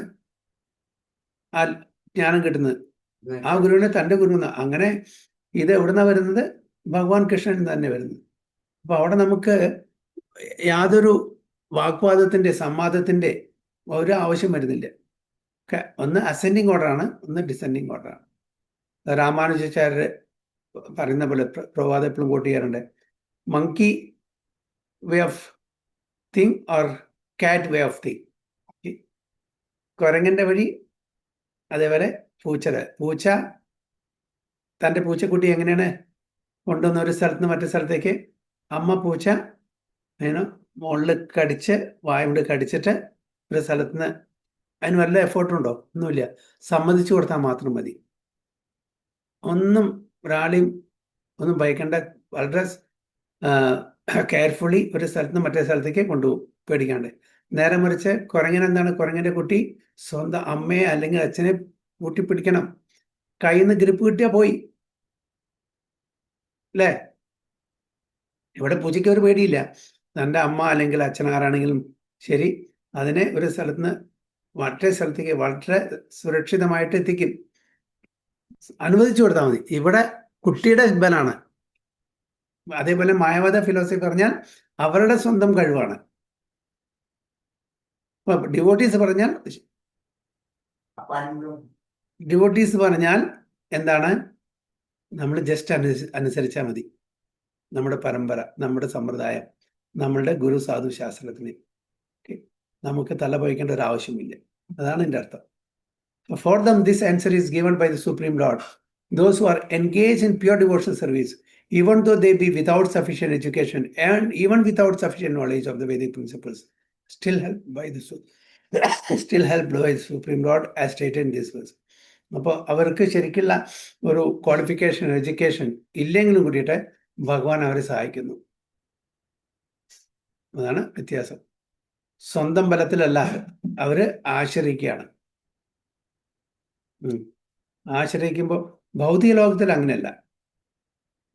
ആ ജ്ഞാനം കിട്ടുന്നത്. ആ ഗുരുവിനെ തൻ്റെ ഗുരു. അങ്ങനെ ഇത് എവിടുന്നാ വരുന്നത്? ഭഗവാൻ കൃഷ്ണൻ തന്നെ വരുന്നത്. അപ്പൊ അവിടെ നമുക്ക് യാതൊരു വാഗ്വാദത്തിന്റെ സംവാദത്തിന്റെ ഒരു ആവശ്യം വരുന്നില്ല. ഒന്ന് അസെൻഡിങ് ഓർഡറാണ്, ഒന്ന് ഡിസെൻഡിങ് ഓർഡറാണ്. രാമാനുജാചാര്യര് പറയുന്ന പോലെ പ്രഭാത എപ്പോഴും കോട്ട് ചെയ്യാറുണ്ട്, monkey way of thing or കാറ്റ് വേ ഓഫ് തിങ്. കുരങ്ങന്റെ വഴി, അതേപോലെ പൂച്ച തൻ്റെ പൂച്ചക്കുട്ടി എങ്ങനെയാണ് കൊണ്ടുവന്ന ഒരു സ്ഥലത്ത് നിന്ന് മറ്റു സ്ഥലത്തേക്ക്, അമ്മ പൂച്ച മുകളിൽ കടിച്ച് വായുകൊണ്ട് കടിച്ചിട്ട് ഒരു സ്ഥലത്ത് നിന്ന്, അതിന് വല്ല എഫേർട്ടുണ്ടോ? ഒന്നുമില്ല, സമ്മതിച്ചു കൊടുത്താൽ മാത്രം മതി. ഒന്നും ഒരാളെയും ഒന്നും ഭയക്കേണ്ട, വളരെ കെയർഫുള്ളി ഒരു സ്ഥലത്ത് നിന്ന് മറ്റേ സ്ഥലത്തേക്ക് കൊണ്ടുപോകും പേടിക്കാണ്ട്. നേരെ മറിച്ച് കുരങ്ങൻ എന്താണ്? കുരങ്ങന്റെ കുട്ടി സ്വന്തം അമ്മയെ അല്ലെങ്കിൽ അച്ഛനെ കൂട്ടിപ്പിടിക്കണം, കയ്യിൽ നിന്ന് ഗ്രിപ്പ് കിട്ടിയാൽ പോയി അല്ലേ? ഇവിടെ പൂജയ്ക്ക് ഒരു പേടിയില്ല. തൻ്റെ അമ്മ അല്ലെങ്കിൽ അച്ഛൻ ആരാണെങ്കിലും ശരി, അതിനെ ഒരു സ്ഥലത്ത് നിന്ന് മറ്റേ സ്ഥലത്തേക്ക് വളരെ സുരക്ഷിതമായിട്ട് എത്തിക്കും, അനുവദിച്ചു കൊടുത്താൽ മതി. ഇവിടെ കുട്ടിയുടെ ബലാണ്. അതേപോലെ മായാവാദ ഫിലോസഫി പറഞ്ഞാൽ അവരുടെ സ്വന്തം കഴിവാണ്. ഡിവോട്ടീസ് പറഞ്ഞാൽ എന്താണ്? നമ്മൾ ജസ്റ്റ് അനുസരിച്ചാൽ മതി. നമ്മുടെ പരമ്പര, നമ്മുടെ സമ്പ്രദായം, നമ്മളുടെ ഗുരു സാധു ശാസ്ത്രത്തിന് നമുക്ക് തല പോയിക്കേണ്ട ഒരു ആവശ്യമില്ല. അതാണ് എൻ്റെ അർത്ഥം. For them, this answer is given by the Supreme Lord. Those who are engaged in pure devotional service, even though they be without sufficient education and even without sufficient knowledge of the Vedic principles, still helped by the Supreme Lord as stated in this verse. അപ്പോൾ അവർക്ക് ശരിക്കുള്ള ഒരു ക്വാളിഫിക്കേഷൻ, എഡ്യൂക്കേഷൻ ഇല്ലെങ്കിലും കൂടിയിട്ട് ഭഗവാൻ അവരെ സഹായിക്കുന്നു. അതാണ് വ്യത്യാസം. സ്വന്തം ബലത്തിലല്ല അവര് ആശ്രയിക്കുകയാണ്. ആശ്രയിക്കുമ്പോൾ ഭൗതിക ലോകത്തിൽ അങ്ങനെയല്ല.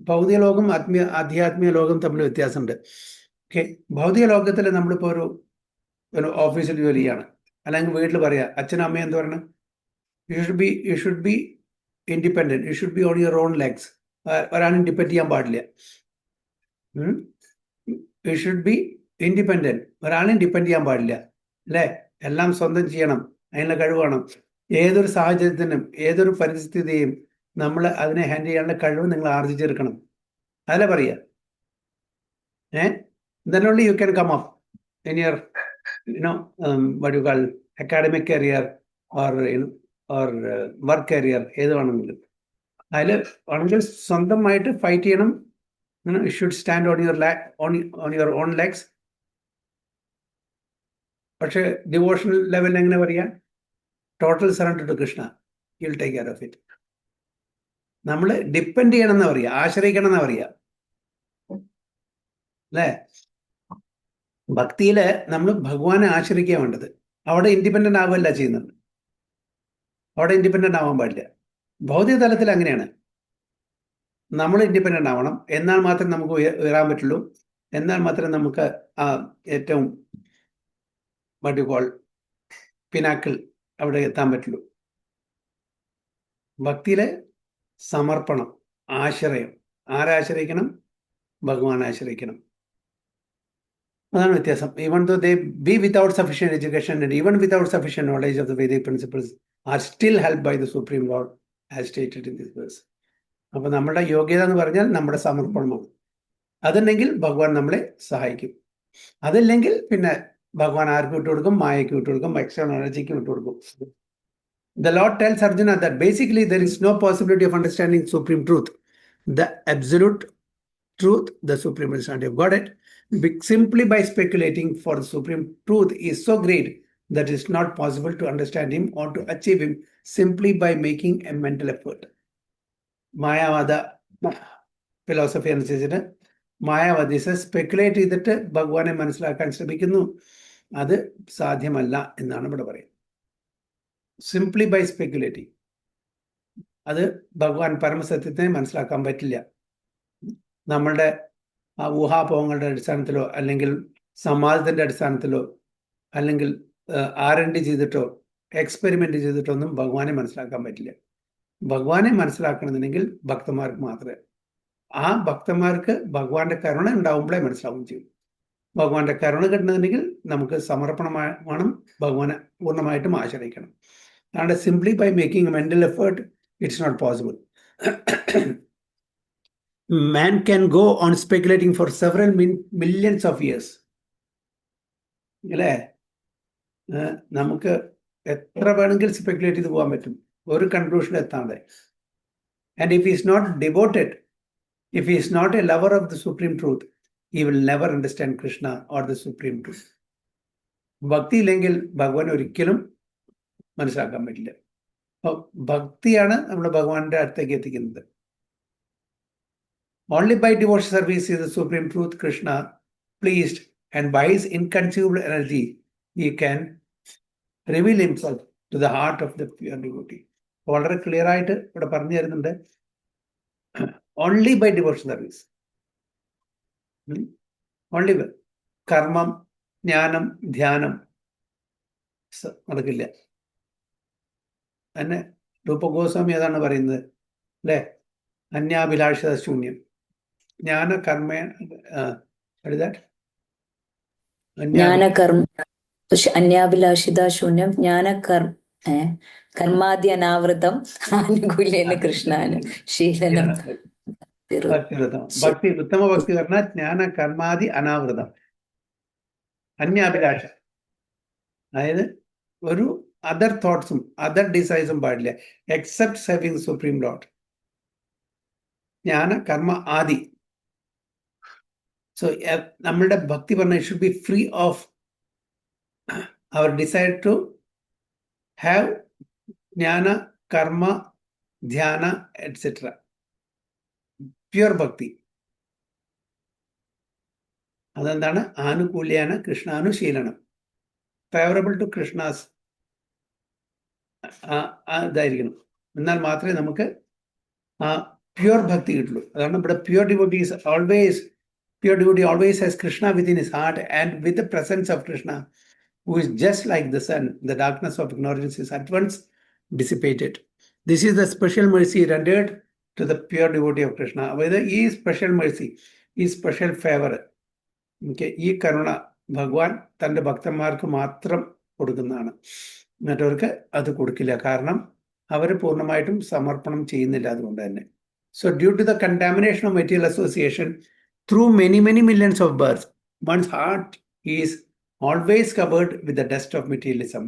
ഭൗതിക ലോകം ആധ്യാത്മിക ലോകം തമ്മിൽ വ്യത്യാസമുണ്ട്. ഓക്കെ, ഭൗതിക ലോകത്തിൽ നമ്മളിപ്പോൾ ഒരു ഓഫീസിൽ ജോലി ചെയ്യാണ്, അല്ലെങ്കിൽ വീട്ടിൽ പറയാ, അച്ഛനും അമ്മയും എന്ത് പറയണം? You should be independent, you should be on your own legs. ഒരാളും ഡിപ്പെൻഡ് ചെയ്യാൻ പാടില്ല. യു ഷുഡ് ബി ഇൻഡിപെൻഡന്റ്, ഒരാളും ഡിപ്പെൻഡ് ചെയ്യാൻ പാടില്ല അല്ലേ? എല്ലാം സ്വന്തം ചെയ്യണം, അതിനുള്ള കഴിവ് വേണം. ഏതൊരു സാഹചര്യത്തിനും ഏതൊരു പരിസ്ഥിതിയും നമ്മൾ അതിനെ ഹാൻഡിൽ ചെയ്യാനുള്ള കഴിവ് നിങ്ങൾ ആർജിച്ചെടുക്കണം. അതല്ലേ പറയുക. then only you can come up in your what you call academic career or work career, ഏത് വേണമെങ്കിലും. അതിൽ വേണമെങ്കിൽ സ്വന്തമായിട്ട് ഫൈറ്റ് ചെയ്യണം. You should stand on your own legs. പക്ഷെ ഡിവോഷണൽ ലെവലിൽ എങ്ങനെ പറയാ? Total surrender to Krishna, you will take care of it. നമ്മൾ ഡിപ്പെൻഡ് ചെയ്യണം എന്നാ പറയുക, ആശ്രയിക്കണം എന്നാ പറയുക അല്ലേ? ഭക്തിയില് നമ്മൾ ഭഗവാനെ ആശ്രയിക്കുക വേണ്ടത്. അവിടെ ഇൻഡിപെൻഡന്റ് ആവുകയല്ല ചെയ്യുന്നത്. അവിടെ ഇൻഡിപെൻഡന്റ് ആവാൻ പാടില്ല. ഭൗതിക തലത്തിൽ അങ്ങനെയാണ്. നമ്മൾ ഇൻഡിപെൻഡന്റ് ആവണം, എന്നാൽ മാത്രമേ നമുക്ക് ഉയരാൻ പറ്റുള്ളൂ. എന്നാൽ മാത്രമേ നമുക്ക് ഏറ്റവും പിനാക്കിൾ അവിടെ എത്താൻ പറ്റുള്ളൂ. ഭക്തിയിലെ സമർപ്പണം, ആശ്രയം. ആരാശ്രയിക്കണം? ഭഗവാൻ ആശ്രയിക്കണം. അതാണ് വ്യത്യാസം. Even though they be without sufficient education and even without sufficient knowledge of the Vedic principles are still helped by the Supreme Lord as stated in this verse. അപ്പൊ നമ്മുടെ യോഗ്യത എന്ന് പറഞ്ഞാൽ നമ്മുടെ സമർപ്പണമാണ്. അതുണ്ടെങ്കിൽ ഭഗവാൻ നമ്മളെ സഹായിക്കും. അതില്ലെങ്കിൽ പിന്നെ ഭഗവാൻ ആർക്ക് വിട്ടുകൊടുക്കും? മായയ്ക്ക് വിട്ടുകൊടുക്കും, external എനർജിക്ക് വിട്ടുകൊടുക്കും. The Lord tells Arjuna that basically there is no possibility of understanding supreme truth, the absolute truth, the supreme personality of Godhead. Simply by speculating for the supreme truth is so great that it is not possible to understand him or to achieve him simply by making a mental effort. Mayavada philosophy അനുസരിച്ചിട്ട് മായാവാദീസ് സ്പെക്കുലേറ്റ് ചെയ്തിട്ട് ഭഗവാനെ മനസ്സിലാക്കാൻ ശ്രമിക്കുന്നു. അത് സാധ്യമല്ല എന്നാണ് ഇവിടെ പറയുന്നത്. സിംപ്ലി ബൈ സ്പെക്കുലേറ്റിംഗ്, അത് ഭഗവാൻ പരമസത്യത്തെ മനസ്സിലാക്കാൻ പറ്റില്ല. നമ്മളുടെ ഊഹാപോഹങ്ങളുടെ അടിസ്ഥാനത്തിലോ അല്ലെങ്കിൽ സമാജത്തിന്റെ അടിസ്ഥാനത്തിലോ അല്ലെങ്കിൽ R&D ചെയ്തിട്ടോ എക്സ്പെരിമെന്റ് ചെയ്തിട്ടോ ഒന്നും ഭഗവാനെ മനസ്സിലാക്കാൻ പറ്റില്ല. ഭഗവാനെ മനസ്സിലാക്കണമെന്നുണ്ടെങ്കിൽ ഭക്തന്മാർക്ക് മാത്രമേ, ആ ഭക്തന്മാർക്ക് ഭഗവാന്റെ കരുണ ഉണ്ടാവുമ്പോഴേ മനസ്സിലാവുകയും ചെയ്യും. ഭഗവാന്റെ കരുണ കിട്ടണമെന്നുണ്ടെങ്കിൽ നമുക്ക് സമർപ്പണമായി വേണം, ഭഗവാനെ പൂർണ്ണമായിട്ടും ആശ്രയിക്കണം. അല്ലാണ്ട് simply by making mental effort it's not possible. Man can go on speculating for several millions of years. അല്ലേ? നമുക്ക് എത്ര വേണമെങ്കിൽ സ്പെക്കുലേറ്റ് ചെയ്ത് പോകാൻ പറ്റും, ഒരു കൺക്ലൂഷൻ എത്താതെ. And if is not devoted, if he is not a lover of the supreme truth, he will never understand Krishna or the supreme truth. ഭക്തി ഇല്ലെങ്കിൽ ഭഗവാൻ ഒരിക്കലും മനസ്സിലാക്കാൻ പറ്റില്ല. അപ്പോൾ ഭക്തിയാണ് നമ്മുടെ ഭഗവാന്റെ അടുത്തേക്ക് എത്തിക്കുന്നത്. Only by devotional service is the supreme truth Krishna pleased, and by his inconceivable energy he can reveal himself to the heart of the pure devotee. വളരെ ക്ലിയർ ആയിട്ട് ഇവിടെ പറഞ്ഞു തരുന്നുണ്ട്. Only by devotional service. Only by കർമ്മം, ജ്ഞാനം, ധ്യാനം നടക്കില്ല. തന്നെ രൂപഗോസ്വാമി അതാണ് പറയുന്നത് അല്ലേ, അന്യാഭിലാഷിത ശൂന്യം. ജ്ഞാന കർമ്മ അന്യാഭിലാഷിത ശൂന്യം കർമാദി അനാവൃതം ആനുകൂല്യേന കൃഷ്ണാന് ശീലനം. ഭക്തി, ഉത്തമ ഭക്തി പറഞ്ഞാൽ ജ്ഞാന കർമാദി അനാവൃതം, അന്യാഭിലാഷ, അതായത് ഒരു അതർ തോട്ട്സും അതർ ഡിസൈസും പാടില്ല, എക്സെപ്റ്റ് സേവിങ് സുപ്രീം ലോർഡ്. ജ്ഞാന കർമ്മ ആദി. സോ നമ്മളുടെ ഭക്തി പറഞ്ഞാൽ should be free of our desire to have jnana karma dhyana etcetera. Pure bhakti. അതെന്താണ്? ആനുകൂല്യാന കൃഷ്ണാനുശീലനം, ഫേവറബിൾ ടു കൃഷ്ണാസ് ഇതായിരിക്കണം. എന്നാൽ മാത്രമേ നമുക്ക് ആ പ്യുവർ ഭക്തി കിട്ടുള്ളൂ. അതാണ് ഇവിടെ pure devotees always, pure devotee always has Krishna within his heart, and with the presence of Krishna who is just like the sun, the darkness of ignorance is at once dissipated. This is the special mercy rendered to the pure devotee of Krishna. Whether he is special mercy, he is special favor. Okay, ഈ കരുണ ഭഗവാൻ തൻ്റെ ഭക്തന്മാർക്ക് മാത്രം കൊടുക്കുന്നതാണ്, മറ്റവർക്ക് അത് കൊടുക്കില്ല. കാരണം അവർ പൂർണ്ണമായിട്ടും സമർപ്പണം ചെയ്യുന്നില്ല. അതുകൊണ്ട് തന്നെ so due to the contamination of material association through many millions of births, one's heart is always covered with the dust of materialism.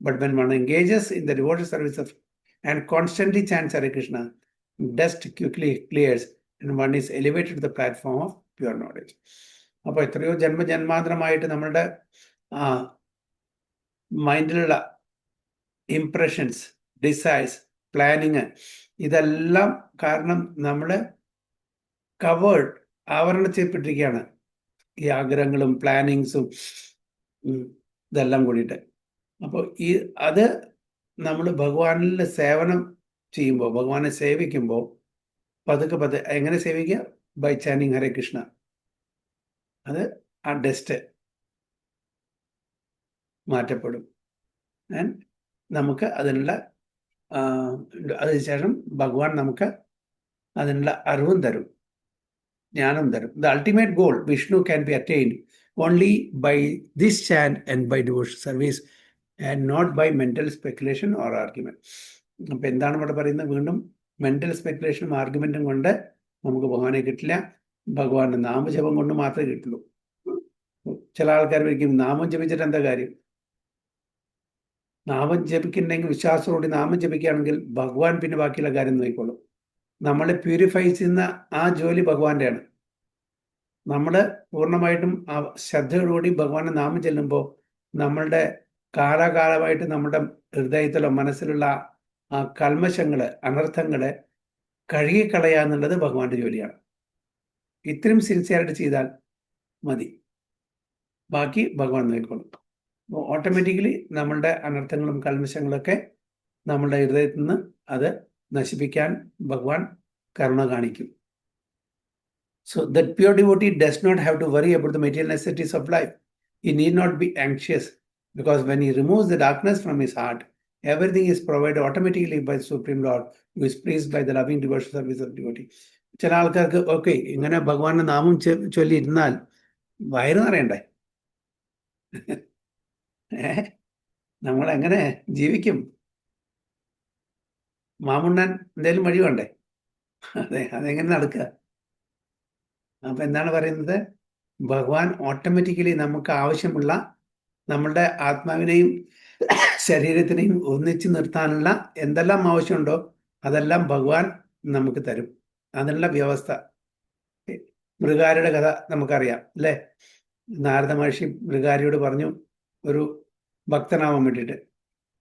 But when one engages in the devotional service of and constantly chants Hare Krishna, dust quickly clears and one is elevated to the platform of pure knowledge. അപ്പോൾ എത്രയോ ജന്മാന്തരമായിട്ട് നമ്മളുടെ മൈൻഡിലുള്ള ഇംപ്രഷൻസ്, ഡിസൈർസ്, പ്ലാനിങ്, ഇതെല്ലാം കാരണം നമ്മൾ കവേർഡ്, ആവരണം ചെയ്യപ്പെട്ടിരിക്കുകയാണ്. ഈ ആഗ്രഹങ്ങളും പ്ലാനിങ്സും ഇതെല്ലാം കൂടിയിട്ട്. അപ്പോൾ അത് നമ്മൾ ഭഗവാനിൽ സേവനം ചെയ്യുമ്പോൾ, ഭഗവാനെ സേവിക്കുമ്പോൾ പതുക്കെ എങ്ങനെ സേവിക്കുക? ബൈ ചാനിങ് ഹരേ കൃഷ്ണ. അത് ആ ഡസ്റ്റ് മാറ്റപ്പെടും. ആൻഡ് നമുക്ക് അതിനുള്ള അതിനുശേഷം ഭഗവാൻ നമുക്ക് അതിനുള്ള അറിവും തരും, ജ്ഞാനം തരും. The ultimate goal, Vishnu, can be attained only by this chant and by devotional service and not by mental speculation or argument. അപ്പം എന്താണ് ഇവിടെ പറയുന്നത്? വീണ്ടും മെന്റൽ സ്പെക്കുലേഷനും ആർഗ്യുമെന്റും കൊണ്ട് നമുക്ക് ഭഗവാനെ കിട്ടില്ല. ഭഗവാന്റെ നാമജപം കൊണ്ട് മാത്രമേ കിട്ടുള്ളൂ. ചില ആൾക്കാർ വിളിക്കും നാമം ജപിച്ചിട്ട് എന്താ കാര്യം? നാമം ജപിക്കുന്നുണ്ടെങ്കിൽ വിശ്വാസത്തോടെ നാമം ജപിക്കുകയാണെങ്കിൽ ഭഗവാൻ പിന്നെ ബാക്കിയുള്ള കാര്യം നോക്കിക്കോളും. നമ്മളെ പ്യൂരിഫൈ ചെയ്യുന്ന ആ ജോലി ഭഗവാന്റെയാണ്. നമ്മൾ പൂർണ്ണമായിട്ടും ആ ശ്രദ്ധയോടുകൂടി ഭഗവാന്റെ നാമം ചെല്ലുമ്പോൾ നമ്മളുടെ കാലാകാലമായിട്ട് നമ്മുടെ ഹൃദയത്തിലോ മനസ്സിലുള്ള ആ കൽമശങ്ങള്, അനർത്ഥങ്ങളെ കഴുകിക്കളയാന്നുള്ളത് ഭഗവാന്റെ ജോലിയാണ്. ഇത്രയും സിൻസിയറായിട്ട് ചെയ്താൽ മതി, ബാക്കി ഭഗവാൻ നോക്കിക്കോളും. അപ്പോൾ ഓട്ടോമാറ്റിക്കലി നമ്മളുടെ അനർത്ഥങ്ങളും കൽമശങ്ങളൊക്കെ നമ്മളുടെ ഹൃദയത്തിൽ നിന്ന് അത് നശിപ്പിക്കാൻ ഭഗവാൻ കരുണ കാണിക്കും. So that pure devotee does not have to worry about the material necessities of life. He need not be anxious, because when he removes the darkness from his heart, everything is provided automatically by the Supreme Lord, who is pleased by the loving devotional service of devotee. ചില ആൾക്കാർക്ക് ഓക്കെ ഇങ്ങനെ ഭഗവാന്റെ നാമം ചൊല്ലിയിരുന്നാൽ വയറ് നിറയണ്ടേ? നമ്മളെങ്ങനെ ജീവിക്കും? മാമുണ്ണാൻ എന്തെങ്കിലും വഴി വേണ്ടേ? അതെങ്ങനെ നടക്കുക? അപ്പൊ എന്താണ് പറയുന്നത്? ഭഗവാൻ ഓട്ടോമാറ്റിക്കലി നമുക്ക് ആവശ്യമുള്ള നമ്മളുടെ ആത്മാവിനെയും ശരീരത്തിനെയും ഒന്നിച്ചു നിർത്താനുള്ള എന്തെല്ലാം ആവശ്യമുണ്ടോ അതെല്ലാം ഭഗവാൻ നമുക്ക് തരും. അതിനുള്ള വ്യവസ്ഥ. മൃഗാരിയുടെ കഥ നമുക്കറിയാം അല്ലേ? നാരദ മഹർഷി മൃഗാരിയോട് പറഞ്ഞു ഒരു ഭക്തനാവാൻ വേണ്ടിയിട്ട്.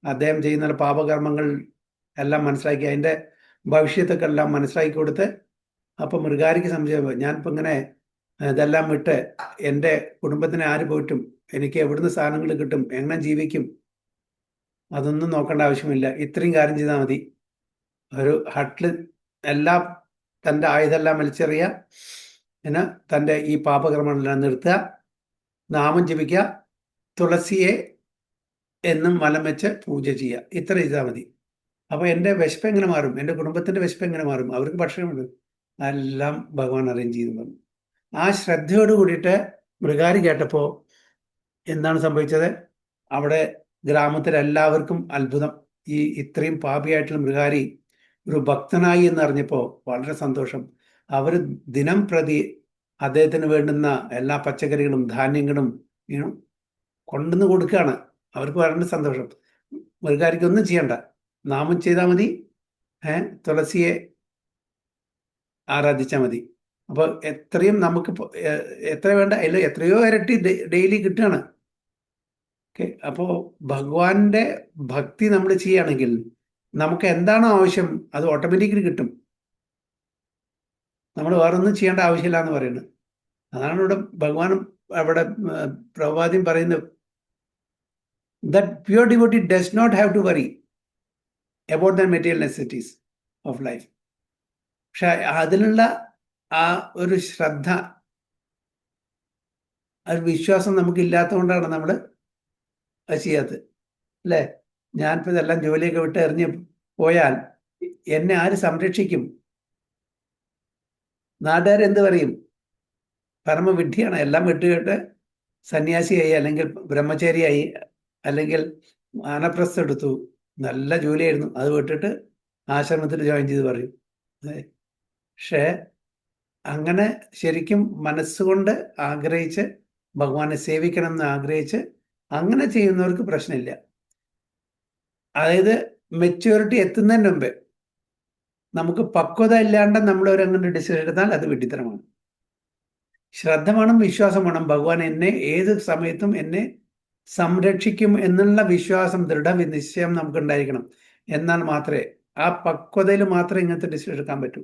അദ്ദേഹം ചെയ്യുന്ന പാപകർമ്മങ്ങൾ എല്ലാം മനസ്സിലാക്കി അതിൻ്റെ ഭവിഷ്യത്തൊക്കെ എല്ലാം മനസ്സിലാക്കി കൊടുത്ത്, അപ്പം മൃഗാരിക്ക് സംശയം, ഞാനിപ്പോൾ ഇങ്ങനെ ഇതെല്ലാം വിട്ട് എൻ്റെ കുടുംബത്തിന് ആര് പോയിട്ടും എനിക്ക് എവിടുന്ന് സാധനങ്ങൾ കിട്ടും, എങ്ങനെ ജീവിക്കും, അതൊന്നും നോക്കേണ്ട ആവശ്യമില്ല, ഇത്രയും കാര്യം ചെയ്താൽ മതി. ഒരു ഹട്ടിൽ എല്ലാം തൻ്റെ ആയുധമെല്ലാം വലിച്ചെറിയുക, പിന്നെ തൻ്റെ ഈ പാപകർമ്മങ്ങളെല്ലാം നിർത്തുക, നാമം ജപിക്കുക, തുളസിയെ എന്നും വലം വെച്ച് പൂജ ചെയ്യുക, ഇത്ര ചെയ്താൽ മതി. അപ്പോൾ എൻ്റെ വിശപ്പ് എങ്ങനെ മാറും, എൻ്റെ കുടുംബത്തിൻ്റെ വിശപ്പ് എങ്ങനെ മാറും, അവർക്ക് ഭക്ഷണമുണ്ട്, എല്ലാം ഭഗവാൻ അറേഞ്ച് ചെയ്തു തന്നു. ആ ശ്രദ്ധയോട് കൂടിയിട്ട് മൃഗാരി കേട്ടപ്പോൾ എന്താണ് സംഭവിച്ചത്? അവിടെ ഗ്രാമത്തിലെല്ലാവർക്കും അത്ഭുതം. ഈ ഇത്രയും പാപിയായിട്ടുള്ള മൃഗാരി ഒരു ഭക്തനായി എന്നറിഞ്ഞപ്പോൾ വളരെ സന്തോഷം. അവർ ദിനം പ്രതി അദ്ദേഹത്തിന് വേണ്ടുന്ന എല്ലാ പച്ചക്കറികളും ധാന്യങ്ങളും കൊണ്ടുവന്ന് കൊടുക്കുകയാണ്. അവർക്ക് വളരെ സന്തോഷം. മൃഗാരിക്ക് ഒന്നും ചെയ്യണ്ട, നാമം ചെയ്താൽ മതി, തുളസിയെ ആരാധിച്ചാൽ മതി. അപ്പോൾ എത്രയും നമുക്ക് എത്ര വേണ്ട അതിൽ എത്രയോ ഇരട്ടി ഡെയിലി കിട്ടുകയാണ്. ഓക്കെ, അപ്പോൾ ഭഗവാന്റെ ഭക്തി നമ്മൾ ചെയ്യുകയാണെങ്കിൽ നമുക്ക് എന്താണോ ആവശ്യം അത് ഓട്ടോമാറ്റിക്കലി കിട്ടും. നമ്മൾ വേറൊന്നും ചെയ്യേണ്ട ആവശ്യമില്ല എന്ന് പറയുന്നത്. അതാണ് ഇവിടെ ഭഗവാനും അവിടെ പ്രഭാതിയും പറയുന്നത്. That pure devotee does not have to worry about the material necessities of life. പക്ഷെ അതിനുള്ള ആ ഒരു ശ്രദ്ധ, ആ ഒരു വിശ്വാസം നമുക്കില്ലാത്തതുകൊണ്ടാണ് നമ്മൾ അത് ചെയ്യാത്തത് അല്ലേ? ഞാനിപ്പോൾ ഇതെല്ലാം ജോലിയൊക്കെ വിട്ട് എറിഞ്ഞ് പോയാൽ എന്നെ ആര് സംരക്ഷിക്കും? നാട്ടുകാരെന്ത് പറയും? പരമവിഡ്ഢിയാണ്, എല്ലാം വിട്ടുകേട്ട് സന്യാസിയായി, അല്ലെങ്കിൽ ബ്രഹ്മചാരിയായി, അല്ലെങ്കിൽ വാനപ്രസ്ഥം എടുത്തു, നല്ല ജോലിയായിരുന്നു, അത് വിട്ടിട്ട് ആശ്രമത്തിൽ ജോയിൻ ചെയ്ത് പറയും. പക്ഷേ അങ്ങനെ ശരിക്കും മനസ്സുകൊണ്ട് ആഗ്രഹിച്ച് ഭഗവാനെ സേവിക്കണം എന്ന് ആഗ്രഹിച്ച് അങ്ങനെ ചെയ്യുന്നവർക്ക് പ്രശ്നമില്ല. അതായത് മെച്യൂരിറ്റി എത്തുന്നതിന് മുമ്പേ നമുക്ക് പക്വത ഇല്ലാണ്ട് നമ്മളൊരങ്ങനെ ഡിസിഷൻ എടുത്താൽ അത് വിഡ്ഢിത്തരമാണ്. ശ്രദ്ധ വേണം, വിശ്വാസം വേണം. ഭഗവാൻ എന്നെ ഏത് സമയത്തും എന്നെ സംരക്ഷിക്കും എന്നുള്ള വിശ്വാസം, ദൃഢനിശ്ചയം നമുക്കുണ്ടായിരിക്കണം. എന്നാൽ മാത്രമേ ആ പക്വതയിൽ മാത്രമേ ഇങ്ങനത്തെ ഡിസിഷൻ എടുക്കാൻ പറ്റൂ.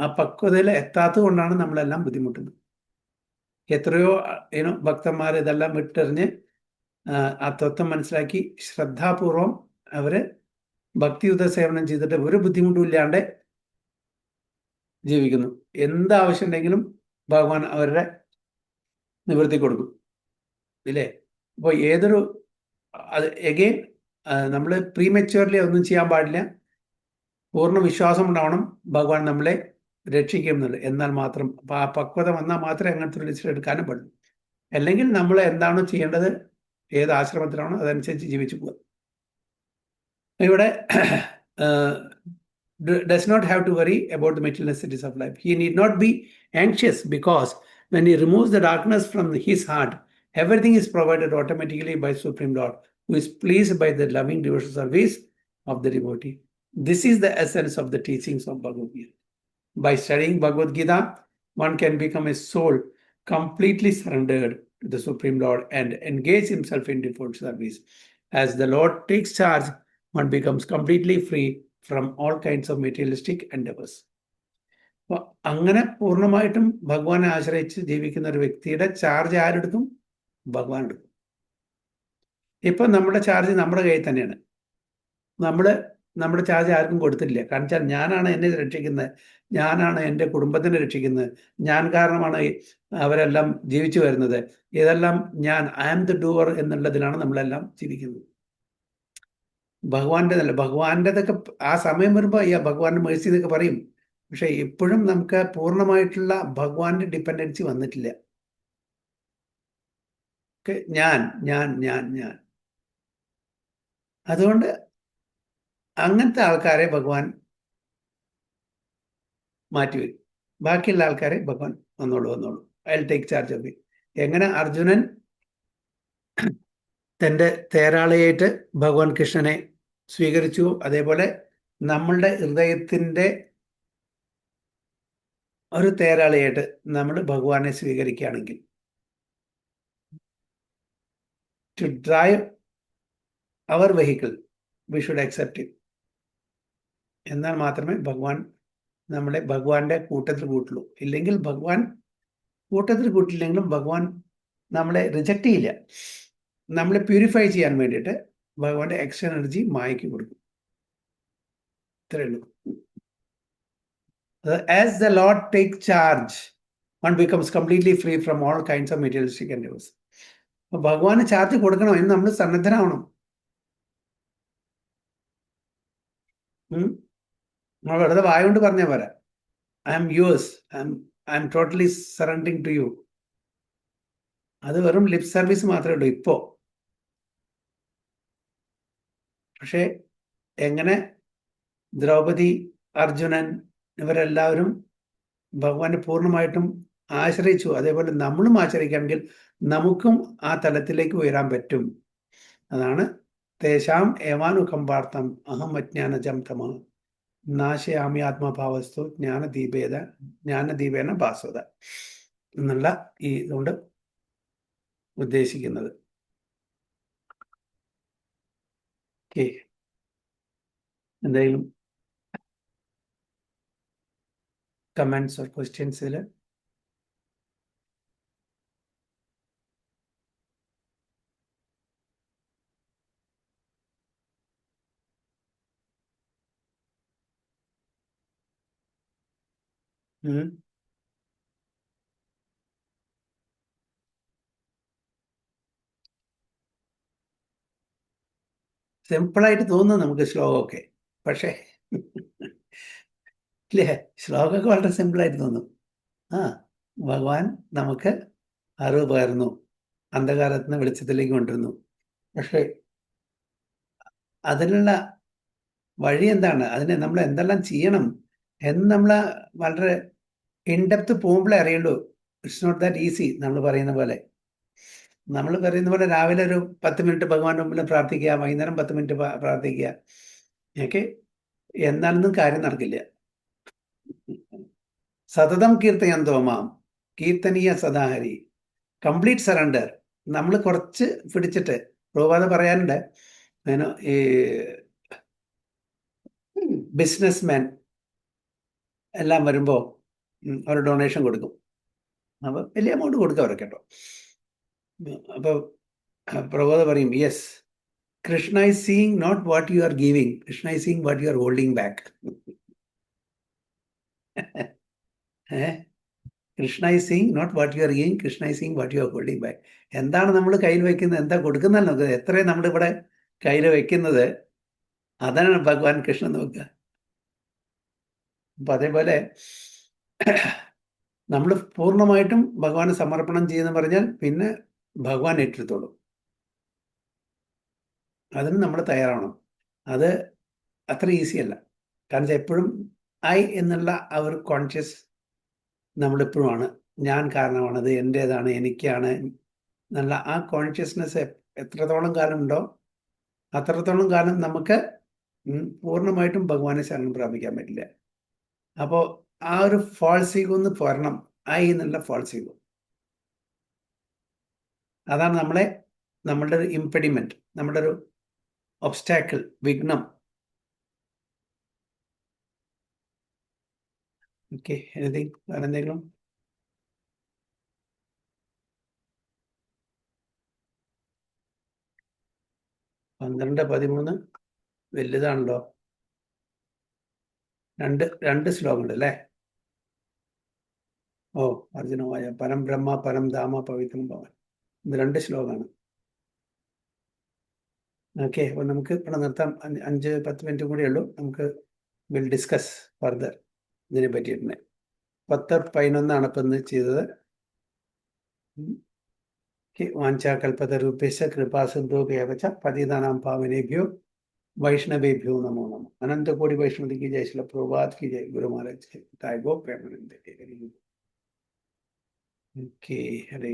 ആ പക്വതയിൽ എത്താത്തത് കൊണ്ടാണ് നമ്മളെല്ലാം ബുദ്ധിമുട്ടുന്നത്. എത്രയോ ഭക്തന്മാർ ഇതെല്ലാം വിട്ടെറിഞ്ഞ് ആ തത്വം മനസ്സിലാക്കി ശ്രദ്ധാപൂർവം അവർ ഭക്തിയുത സേവനം ചെയ്തിട്ട് ഒരു ബുദ്ധിമുട്ടും ഇല്ലാണ്ട് ജീവിക്കുന്നു. എന്താവശ്യം ഉണ്ടെങ്കിലും ഭഗവാൻ അവരുടെ നിവൃത്തി കൊടുക്കും ഇല്ലേ? അപ്പോൾ ഏതൊരു അത് എഗെയിൻ നമ്മൾ പ്രീമെച്യൂർലി ഒന്നും ചെയ്യാൻ പാടില്ല. പൂർണ്ണ വിശ്വാസം ഉണ്ടാവണം ഭഗവാൻ നമ്മളെ രക്ഷിക്കും എന്നുള്ളത്. എന്നാൽ മാത്രം ആ പക്വത വന്നാൽ മാത്രമേ അങ്ങനത്തെ ഒരു ഡിസിഷൻ എടുക്കാനും പാടുള്ളൂ. അല്ലെങ്കിൽ നമ്മൾ എന്താണോ ചെയ്യേണ്ടത്, ഏത് ആശ്രമത്തിലാണോ അതനുസരിച്ച് ജീവിച്ചു പോകുക. ഇവിടെ does not have to worry about the material necessities of life. He need not be anxious because when he removes the darkness from his heart, everything is provided automatically by Supreme Lord, who is pleased by the loving devotional service of the devotee. This is the essence of the teachings of Bhagavad Gita. By studying Bhagavad Gita, one can become a soul completely surrendered to the Supreme Lord and engage himself in devotional service. As the Lord takes charge, one becomes completely free from all kinds of materialistic endeavors. അപ്പോൾ അങ്ങനെ പൂർണ്ണമായിട്ടും ഭഗവാനെ ആശ്രയിച്ച് ജീവിക്കുന്ന ഒരു വ്യക്തിയുടെ ചാർജ് ആരെടുക്കും? ഭഗവാൻ എടുക്കും. ഇപ്പം നമ്മുടെ ചാർജ് നമ്മുടെ കയ്യിൽ തന്നെയാണ്. നമ്മുടെ ചാർജ് ആർക്കും കൊടുത്തില്ല. കാരണം വെച്ചാൽ ഞാനാണ് എന്നെ രക്ഷിക്കുന്നത്, ഞാനാണ് എൻ്റെ കുടുംബത്തിനെ രക്ഷിക്കുന്നത്, ഞാൻ കാരണമാണ് അവരെല്ലാം ജീവിച്ചു വരുന്നത്. ഇതെല്ലാം ഞാൻ, ഐ ആം ദ ഡൂവർ എന്നുള്ളതിലാണ് നമ്മളെല്ലാം ജീവിക്കുന്നത്. ഭഗവാന്റെതല്ല. ഭഗവാന്റെതൊക്കെ ആ സമയം വരുമ്പോൾ ഭഗവാന്റെ മേഴ്സി എന്നൊക്കെ പറയും. പക്ഷെ ഇപ്പോഴും നമുക്ക് പൂർണ്ണമായിട്ടുള്ള ഭഗവാന്റെ ഡിപ്പെൻഡൻസി വന്നിട്ടില്ല. ഞാൻ അതുകൊണ്ട് അങ്ങനത്തെ ആൾക്കാരെ ഭഗവാൻ മാറ്റിവെക്കും. ബാക്കിയുള്ള ആൾക്കാരെ ഭഗവാൻ വന്നോളൂ. I will take charge of it. എങ്ങനെ അർജുനൻ തൻ്റെ തേരാളിയായിട്ട് ഭഗവാൻ കൃഷ്ണനെ സ്വീകരിച്ചു. അതേപോലെ നമ്മളുടെ ഹൃദയത്തിൻ്റെ ഒരു തേരാളിയായിട്ട് നമ്മൾ ഭഗവാനെ സ്വീകരിക്കുകയാണെങ്കിൽ, to drive our vehicle we should accept it. എന്നാൽ മാത്രമേ ഭഗവാൻ നമ്മളെ ഭഗവാന്റെ കൂട്ടത്തിൽ കൂട്ടുള്ളൂ. ഇല്ലെങ്കിൽ ഭഗവാൻ കൂട്ടത്തിൽ കൂട്ടില്ലെങ്കിലും ഭഗവാൻ നമ്മളെ റിജക്റ്റ് ചെയ്യില്ല. നമ്മളെ പ്യൂരിഫൈ ചെയ്യാൻ വേണ്ടിയിട്ട് ഭഗവാന്റെ എക്സ്ട്രാ എനർജി മായയ്ക്ക് കൊടുക്കും. ഇത്രയേ ഉള്ളൂ. As the Lord takes charge, one becomes completely free from all kinds of materialistic endeavors. ഭഗവാന് ചാർജ് കൊടുക്കണം എന്ന് നമ്മൾ സന്നദ്ധരാവണം. നമ്മൾ വെറുതെ വായ കൊണ്ട് പറഞ്ഞാൽ പോരാ. I am yours, I am totally surrendering to you. അത് വെറും ലിപ് സർവീസ് മാത്രമേ ഉള്ളൂ ഇപ്പോ. പക്ഷേ എങ്ങനെ ദ്രൗപദി, അർജുനൻ ഇവരെല്ലാവരും ഭഗവാനെ പൂർണ്ണമായിട്ടും ആശ്രയിച്ചു, അതേപോലെ നമ്മളും ആശ്രയിക്കുകയാണെങ്കിൽ നമുക്കും ആ തലത്തിലേക്ക് ഉയരാൻ പറ്റും. അതാണ് തേഷാം ഏവാനുകമ്പാർത്ഥം അഹം അജ്ഞാനജം തമ നാശയാമി ആത്മഭാവസ്തു ജ്ഞാനദീപേന ഭാസ്വത എന്നുള്ള ഈ ഇതുകൊണ്ട് ഉദ്ദേശിക്കുന്നത്. ഓക്കെ, എന്തെങ്കിലും കമന്റ്സ് ഓർ ക്വസ്റ്റ്യൻസിൽ? സിമ്പിളായിട്ട് തോന്നുന്നു നമുക്ക് ശ്ലോകമൊക്കെ, പക്ഷേ ഇല്ലേ, ശ്ലോകമൊക്കെ വളരെ സിമ്പിളായിട്ട് തോന്നും. ഭഗവാൻ നമുക്ക് അറിവ് പകർന്നു, അന്ധകാരത്തിൽ നിന്ന് വെളിച്ചത്തിലേക്ക് കൊണ്ടുവരുന്നു. പക്ഷേ അതിനുള്ള വഴി എന്താണ്, അതിനെ നമ്മൾ എന്തെല്ലാം ചെയ്യണം എന്ന് നമ്മൾ വളരെ ഇൻഡെപ്ത് പോകുമ്പോഴേ അറിയുള്ളൂ. It's not that easy. നമ്മൾ പറയുന്ന പോലെ രാവിലെ ഒരു 10 മിനിറ്റ് ഭഗവാന്റെ മുമ്പിൽ പ്രാർത്ഥിക്കുക, വൈകുന്നേരം 10 മിനിറ്റ് പ്രാർത്ഥിക്കുക, ഓക്കെ, എന്നാലൊന്നും കാര്യം നടക്കില്ല. സതതം കീർത്തയന്തോ മാം കീർത്തനീയ സദാഹരി, കംപ്ലീറ്റ് സറണ്ടർ. നമ്മൾ കുറച്ച് പിടിച്ചിട്ട്, പ്രഭുപാദ പറയാനുണ്ട്, ഈ ബിസിനസ്മാൻ എല്ലാം വരുമ്പോൾ അവർ ഡൊണേഷൻ കൊടുക്കും. അപ്പോൾ വലിയ എമൗണ്ട് കൊടുക്കും അവരൊക്കെ കേട്ടോ. അപ്പോൾ പ്രഭുപാദ പറയും, yes, Krishna is seeing not what you are giving, Krishna is seeing what you are holding back. Krishna is seeing not what you are giving, Krishna is seeing what you are holding back. എന്താണ് നമ്മൾ കയ്യിൽ വയ്ക്കുന്നത്, എന്താ കൊടുക്കുന്നതല്ല നോക്കുക, എത്രയും നമ്മളിവിടെ കയ്യിൽ വയ്ക്കുന്നത്, അതാണ് ഭഗവാൻ കൃഷ്ണൻ നോക്കുക. അപ്പം അതേപോലെ നമ്മൾ പൂർണ്ണമായിട്ടും ഭഗവാന് സമർപ്പണം ചെയ്യുന്ന പറഞ്ഞാൽ പിന്നെ ഭഗവാൻ ഏറ്റെടുത്തോളും. അതിന് നമ്മൾ തയ്യാറാവണം. അത് അത്ര ഈസി അല്ല. കാരണം എപ്പോഴും ഐ എന്നുള്ള ആ ഒരു കോൺഷ്യസ് നമ്മളെപ്പോഴും ആണ്. ഞാൻ കാരണമാണ്, അത് എൻ്റേതാണ്, എനിക്കാണ് എന്നുള്ള ആ കോൺഷ്യസ്നെസ് എത്രത്തോളം കാലം ഉണ്ടോ അത്രത്തോളം കാലം നമുക്ക് പൂർണ്ണമായിട്ടും ഭഗവാനെ ശരണം പ്രാപിക്കാൻ പറ്റില്ല. അപ്പോൾ ആ ഒരു ഫാൾസ് ഈഗോ ഒന്ന് പോരണം, ഐ എന്നുള്ള ഫാൾസ് ഈഗോ. അതാണ് നമ്മളുടെ ഒരു ഇംപെഡിമെന്റ്, നമ്മുടെ ഒരു ഒബ്സ്റ്റാക്കിൾ, വിഘ്നം. ഓക്കെ, വേറെ എന്തെങ്കിലും? പന്ത്രണ്ട് 13 വലുതാണല്ലോ. രണ്ട് ശ്ലോകമുണ്ട് അല്ലേ? ഓ, അർജുനമായ പരം ബ്രഹ്മ പരം ധാമ പവിത്രം ഭവൻ, ഇത് 2 ശ്ലോകമാണ്. ഓക്കെ, അപ്പോൾ നമുക്ക് ഇവിടെ നിർത്താം. 5-10 മിനിറ്റ് കൂടെ ഉള്ളൂ. നമുക്ക് വിൽ ഡിസ്കസ് ഫർദർ ഇതിനെ പറ്റിയിട്ടുണ്ട്. 10-11 ഇപ്പം ഇന്ന് ചെയ്തത്. വാഞ്ചാകൽപതരൂപേശ കൃപാസിന്ധുഭ്യവച പതിതാനാം പാവനേഭ്യോ വൈഷ്ണവേഭ്യോ നമോ നമഃ. അനന്തകോടി വൈഷ്ണവതി की जय, श्रील प्रभुपाद की जय, गुरु महाराज की जय, गो प्रेमानंद। ओके, हरे